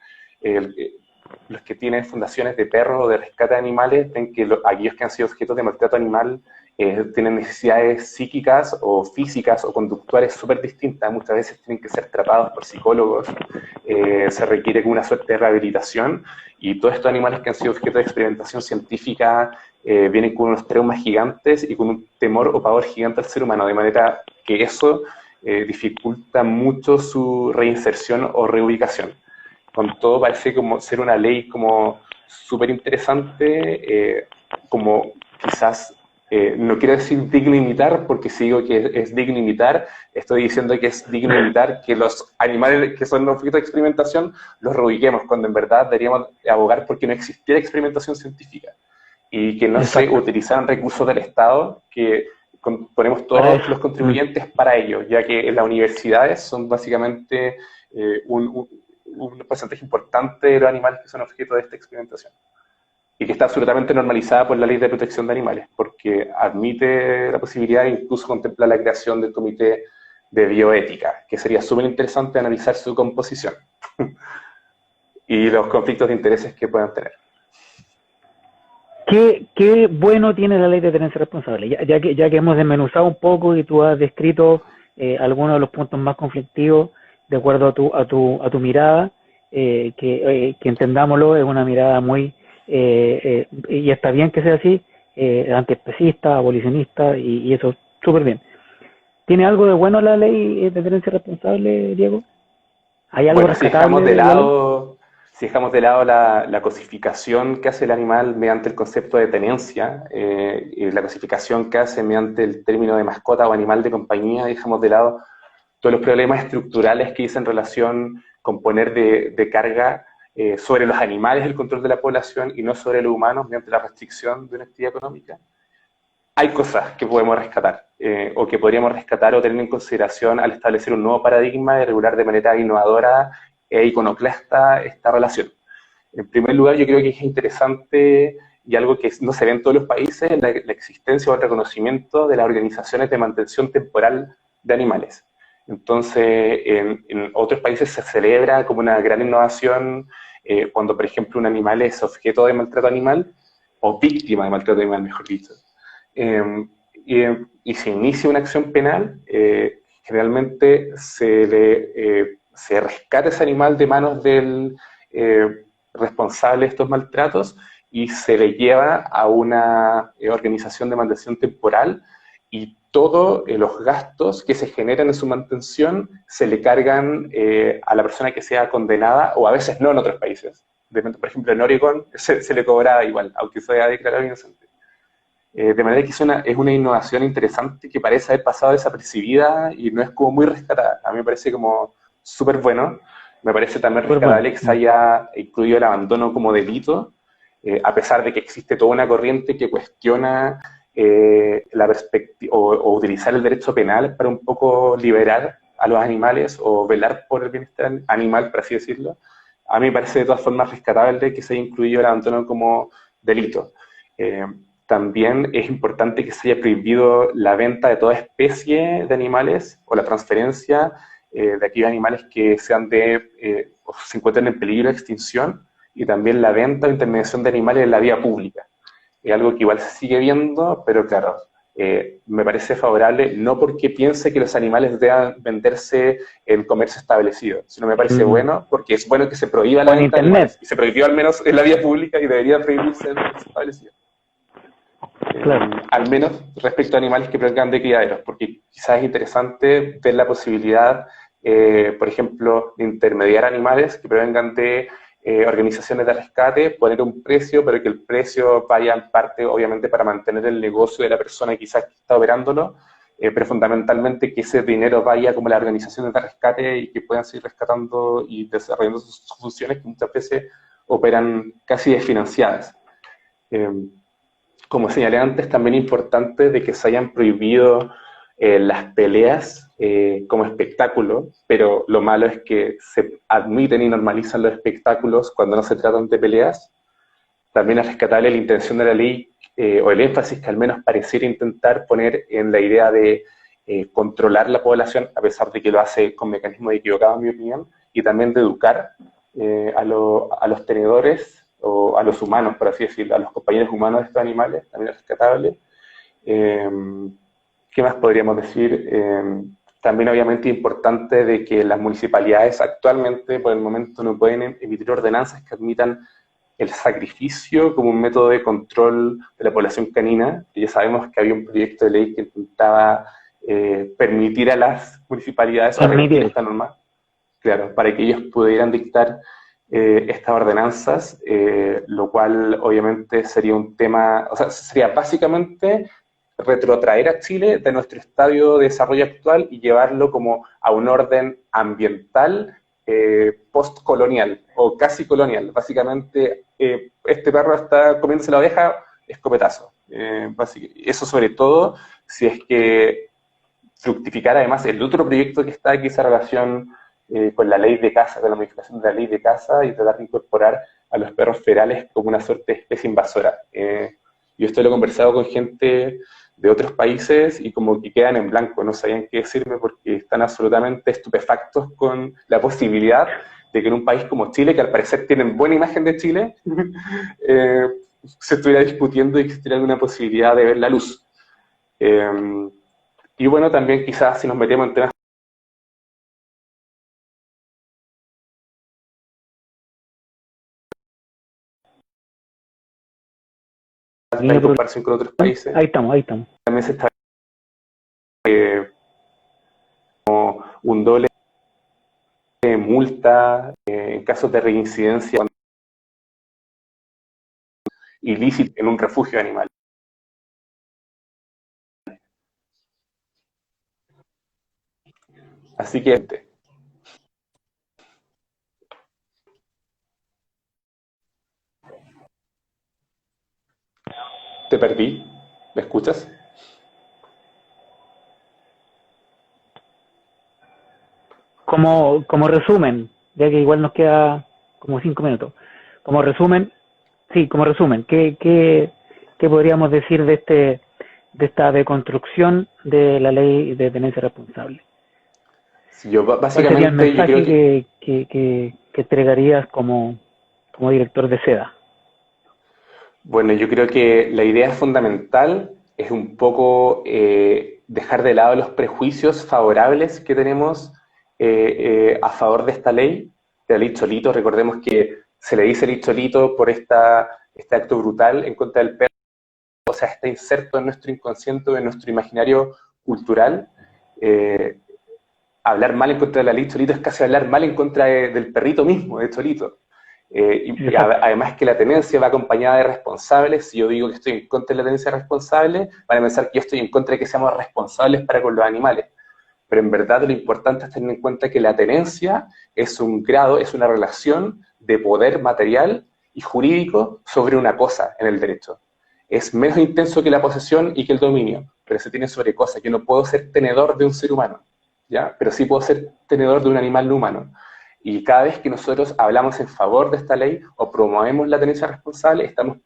Los que tienen fundaciones de perros o de rescate de animales ven que aquellos que han sido objetos de maltrato animal tienen necesidades psíquicas o físicas o conductuales súper distintas. Muchas veces tienen que ser tratados por psicólogos, se requiere una suerte de rehabilitación, y todos estos animales que han sido objeto de experimentación científica vienen con unos traumas gigantes y con un temor o pavor gigante al ser humano, de manera que eso dificulta mucho su reinserción o reubicación. Con todo, parece como ser una ley como súper interesante, como quizás, no quiero decir digno imitar, porque si digo que es digno imitar, estoy diciendo que es digno imitar que los animales que son objeto de experimentación los reubiquemos, cuando en verdad deberíamos abogar porque no existiera experimentación científica y que no se utilizaran recursos del Estado, que ponemos todos los contribuyentes para ello, ya que en las universidades son básicamente un porcentaje importante de los animales que son objeto de esta experimentación, y que está absolutamente normalizada por la Ley de Protección de Animales, porque admite la posibilidad e incluso contempla la creación del Comité de Bioética, que sería súper interesante analizar su composición y los conflictos de intereses que puedan tener. ¿Qué bueno tiene la Ley de Tenencia Responsable? Ya que hemos desmenuzado un poco y tú has descrito algunos de los puntos más conflictivos de acuerdo a tu mirada, que entendámoslo, es una mirada muy, y está bien que sea así, antiespecista, abolicionista, y eso súper bien. ¿Tiene algo de bueno la ley de tenencia responsable, Diego? ¿Hay algo Bueno, rescatable de la ley? si dejamos de lado la cosificación que hace el animal mediante el concepto de tenencia, y la cosificación que hace mediante el término de mascota o animal de compañía, dejamos de lado todos los problemas estructurales que dicen relación con poner de carga sobre los animales el control de la población y no sobre los humanos mediante la restricción de una actividad económica. Hay cosas que podemos rescatar o que podríamos rescatar o tener en consideración al establecer un nuevo paradigma y regular de manera innovadora e iconoclasta esta relación. En primer lugar, yo creo que es interesante y algo que no se ve en todos los países, la existencia o el reconocimiento de las organizaciones de mantención temporal de animales. Entonces, en otros países se celebra como una gran innovación cuando, por ejemplo, un animal es objeto de maltrato animal o víctima de maltrato animal, mejor dicho. Eh, y se inicia una acción penal, generalmente se rescata ese animal de manos del responsable de estos maltratos y se le lleva a una organización de mantención temporal y todos los gastos que se generan en su mantención se le cargan a la persona que sea condenada o a veces no en otros países. Por ejemplo, en Oregon se le cobra igual, aunque sea declarado inocente. De manera que es una innovación interesante que parece haber pasado desapercibida y no es como muy rescatada. A mí me parece como súper bueno. Me parece también Súper bueno. rescatable que se haya incluido el abandono como delito, a pesar de que existe toda una corriente que cuestiona la perspectiva o utilizar el derecho penal para un poco liberar a los animales o velar por el bienestar animal, por así decirlo. A mí me parece de todas formas rescatable que se haya incluido el abandono como delito. También es importante que se haya prohibido la venta de toda especie de animales o la transferencia de aquellos animales que o se encuentran en peligro de extinción y también la venta o intermediación de animales en la vía pública. Es algo que igual se sigue viendo, pero claro, me parece favorable no porque piense que los animales deban venderse en comercio establecido, sino me parece bueno porque es bueno que se prohíba la O en venta de animales internet, y se prohibió al menos en la vía pública y debería prohibirse en el comercio establecido. claro. Al menos respecto a animales que provengan de criaderos, porque quizás es interesante ver la posibilidad, por ejemplo, de intermediar animales que provengan de organizaciones de rescate, poner un precio, pero que el precio vaya en parte, obviamente, para mantener el negocio de la persona quizás que está operándolo, pero fundamentalmente que ese dinero vaya como las organizaciones de rescate y que puedan seguir rescatando y desarrollando sus funciones que muchas veces operan casi desfinanciadas. Eh, Como señalé antes, también es importante de que se hayan prohibido las peleas como espectáculo, pero lo malo es que se admiten y normalizan los espectáculos cuando no se tratan de peleas. También es rescatable la intención de la ley o el énfasis que al menos pareciera intentar poner en la idea de controlar la población, a pesar de que lo hace con mecanismos equivocados, en mi opinión, y también de educar a los tenedores o a los humanos, por así decirlo, a los compañeros humanos de estos animales, también es rescatable. Eh, ¿Qué más podríamos decir? También obviamente importante de que las municipalidades actualmente, por el momento, no pueden emitir ordenanzas que admitan el sacrificio como un método de control de la población canina. Y ya sabemos que había un proyecto de ley que intentaba permitir a las municipalidades revertir Permitir. esta norma, claro, para que ellos pudieran dictar estas ordenanzas, lo cual obviamente sería un tema, o sea, sería básicamente retrotraer a Chile de nuestro estadio de desarrollo actual y llevarlo como a un orden ambiental postcolonial o casi colonial. Básicamente, este perro está comiéndose la oveja, escopetazo. Eso sobre todo si es que fructificar además el otro proyecto que está aquí, esa relación con la ley de caza, con la modificación de la ley de caza y tratar de incorporar a los perros ferales como una suerte de especie invasora. Yo esto lo he conversado con gente de otros países y como que quedan en blanco, no sabían qué decirme porque están absolutamente estupefactos con la posibilidad de que en un país como Chile, que al parecer tienen buena imagen de Chile, eh, se estuviera discutiendo y existiera alguna posibilidad de ver la luz. Y bueno, también quizás si nos metemos en temas está en comparación con otros países. Ahí estamos. También se está como un doble multa en casos de reincidencia ilícita en un refugio animal. Así que te perdí. ¿Me escuchas? Como resumen, ya que igual nos queda como 5 minutos. Como resumen, ¿qué podríamos decir de esta deconstrucción de la ley de tenencia responsable? Sí, yo ¿Cuál sería el básicamente yo creo mensaje que entregarías como director de SEDA? bueno, yo creo que la idea fundamental es un poco dejar de lado los prejuicios favorables que tenemos a favor de esta ley, de la ley Cholito. Recordemos que se le dice ley Cholito por este acto brutal en contra del perro, o sea, está inserto en nuestro inconsciente, en nuestro imaginario cultural. Hablar mal en contra de la ley Cholito es casi hablar mal en contra del perrito mismo, de Cholito. Además que la tenencia va acompañada de responsables. Si yo digo que estoy en contra de la tenencia responsable, van a pensar que yo estoy en contra de que seamos responsables para con los animales. Pero en verdad lo importante es tener en cuenta que la tenencia es un grado, es una relación de poder material y jurídico sobre una cosa en el derecho. Es menos intenso que la posesión y que el dominio, pero se tiene sobre cosas. Yo no puedo ser tenedor de un ser humano, ¿ya? Pero sí puedo ser tenedor de un animal no humano. Y cada vez que nosotros hablamos en favor de esta ley o promovemos la tenencia responsable, estamos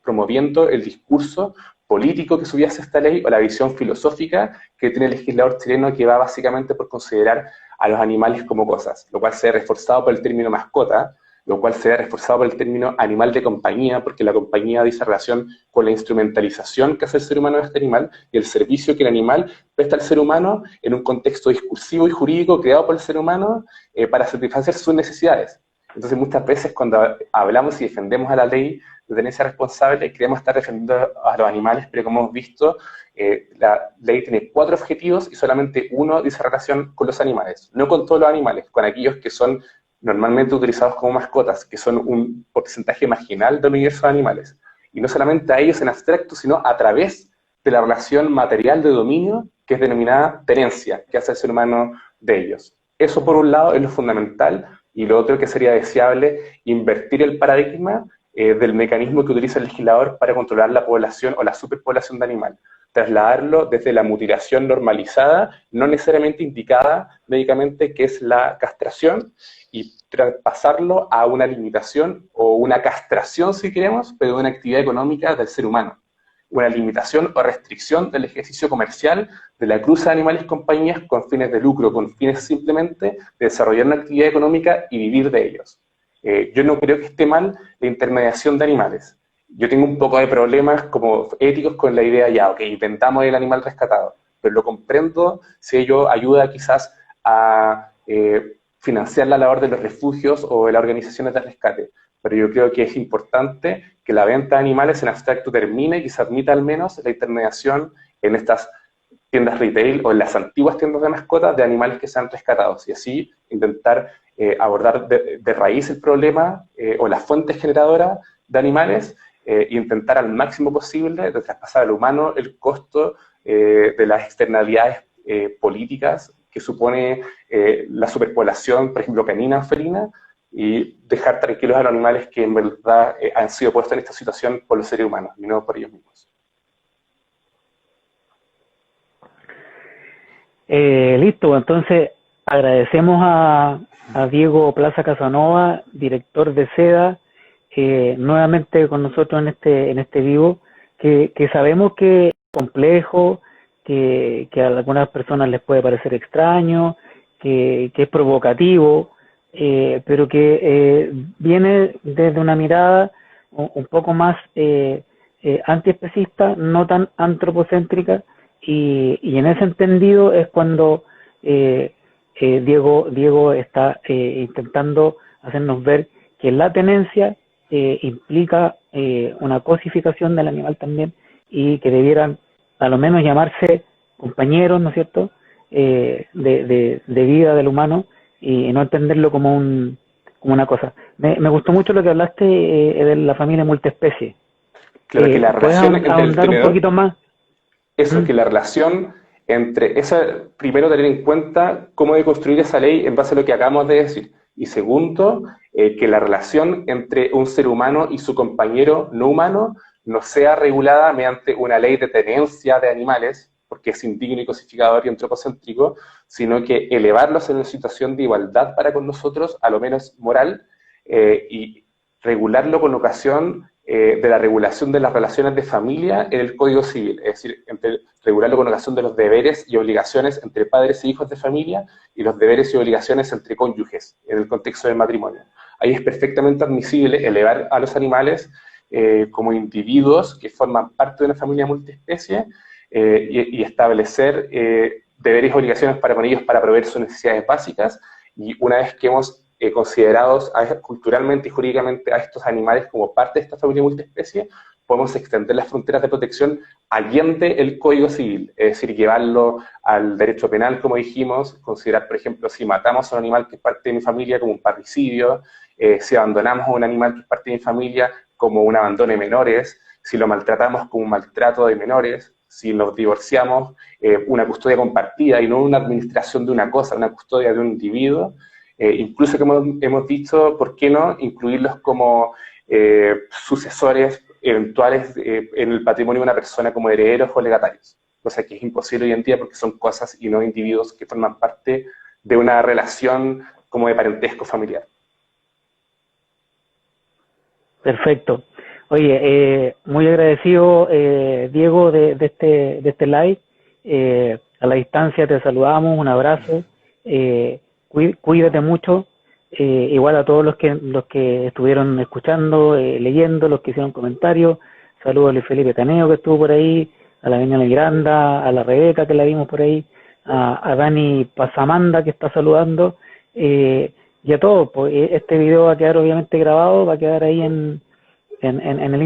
promoviendo el discurso político que subyace a esta ley o la visión filosófica que tiene el legislador chileno, que va básicamente por considerar a los animales como cosas, lo cual se ve reforzado por el término mascota, lo cual se ve reforzado por el término animal de compañía, porque la compañía dice relación con la instrumentalización que hace el ser humano de este animal y el servicio que el animal presta al ser humano en un contexto discursivo y jurídico creado por el ser humano para satisfacer sus necesidades. Entonces muchas veces cuando hablamos y defendemos a la ley de tenencia responsable, queremos estar defendiendo a los animales, pero como hemos visto, la ley tiene 4 objetivos y solamente uno dice relación con los animales, no con todos los animales, con aquellos que son normalmente utilizados como mascotas, que son un porcentaje marginal del universo de animales. Y no solamente a ellos en abstracto, sino a través de la relación material de dominio, que es denominada tenencia, que hace el ser humano de ellos. Eso por un lado es lo fundamental, y lo otro que sería deseable, invertir el paradigma del mecanismo que utiliza el legislador para controlar la población o la superpoblación de animales. Trasladarlo desde la mutilación normalizada, no necesariamente indicada médicamente, que es la castración, y traspasarlo a una limitación o una castración, si queremos, pero de una actividad económica del ser humano. Una limitación o restricción del ejercicio comercial de la cruza de animales compañías con fines de lucro, con fines simplemente de desarrollar una actividad económica y vivir de ellos. Yo no creo que esté mal la intermediación de animales. Yo tengo un poco de problemas como éticos con la idea ya, ok, intentamos el animal rescatado, pero lo comprendo si ello ayuda quizás a financiar la labor de los refugios o de las organizaciones de rescate. Pero yo creo que es importante que la venta de animales en abstracto termine y que se admita al menos la intermediación en estas tiendas retail o en las antiguas tiendas de mascotas de animales que sean rescatados, y así intentar abordar de raíz el problema o las fuentes generadoras de animales e intentar al máximo posible de traspasar al humano el costo de las externalidades políticas que supone la superpoblación, por ejemplo, canina o felina, y dejar tranquilos a los animales que en verdad han sido puestos en esta situación por los seres humanos y no por ellos mismos. Listo, entonces agradecemos a Diego Plaza Casanova, director de SEDA, nuevamente con nosotros en este vivo, que sabemos que es complejo, que a algunas personas les puede parecer extraño, que es provocativo, pero que viene desde una mirada un poco más antiespecista, no tan antropocéntrica, y en ese entendido es cuando Diego está intentando hacernos ver que la tenencia implica una cosificación del animal también, y que debieran a lo menos llamarse compañeros, ¿no es cierto?, de vida del humano, y no entenderlo como como una cosa. Me gustó mucho lo que hablaste de la familia multiespecie. Claro que la ¿Puedes relación entre el ahondar un tenedor, poquito más? eso, ¿Mm? que la relación entre esa, primero tener en cuenta cómo de construir esa ley en base a lo que acabamos de decir. Y segundo, que la relación entre un ser humano y su compañero no humano no sea regulada mediante una ley de tenencia de animales, porque es indigno y cosificador y antropocéntrico, sino que elevarlos en una situación de igualdad para con nosotros, a lo menos moral, y regularlo con ocasión de la regulación de las relaciones de familia en el Código Civil, es decir, regularlo con ocasión de los deberes y obligaciones entre padres e hijos de familia y los deberes y obligaciones entre cónyuges en el contexto del matrimonio. Ahí es perfectamente admisible elevar a los animales como individuos que forman parte de una familia multiespecie y establecer deberes y obligaciones para con ellos para proveer sus necesidades básicas, y una vez que hemos considerados culturalmente y jurídicamente a estos animales como parte de esta familia multiespecie, podemos extender las fronteras de protección allende el Código Civil, es decir, llevarlo al derecho penal, como dijimos, considerar, por ejemplo, si matamos a un animal que es parte de mi familia como un parricidio, si abandonamos a un animal que es parte de mi familia como un abandono de menores, si lo maltratamos como un maltrato de menores, si nos divorciamos, una custodia compartida y no una administración de una cosa, una custodia de un individuo. Incluso que hemos dicho, ¿por qué no incluirlos como sucesores eventuales en el patrimonio de una persona como herederos o legatarios? Cosa que es imposible hoy en día porque son cosas y no individuos que forman parte de una relación como de parentesco familiar. Perfecto. Oye, muy agradecido, Diego, de este live. A la distancia te saludamos, un abrazo. Cuídate mucho. Igual a todos los que estuvieron escuchando, leyendo, los que hicieron comentarios. Saludos a Luis Felipe Caneo, que estuvo por ahí, a la Viña Miranda, a la Rebeca, que la vimos por ahí, a Dani Pasamanda, que está saludando, y a todos. Pues, este video va a quedar obviamente grabado, va a quedar ahí en el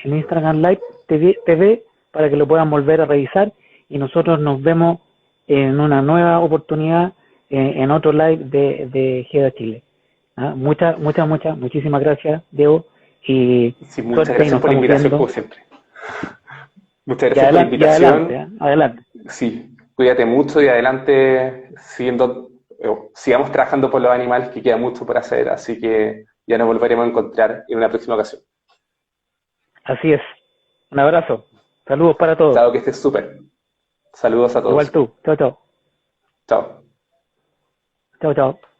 Instagram Live TV, para que lo puedan volver a revisar, y nosotros nos vemos en una nueva oportunidad en otro live de GEDA Chile. Muchísimas gracias, Diego, y Sí, muchas suerte, y gracias nos por la estamos invitación, viendo. como siempre. Muchas gracias por la invitación. Adelante. Sí, cuídate mucho y adelante, sigamos trabajando por los animales, que queda mucho por hacer, así que ya nos volveremos a encontrar en una próxima ocasión. Así es. Un abrazo. Saludos para todos. Chao, que estés súper. Saludos a Igual todos. tú. Chao, chao. Chao. Chao, chao.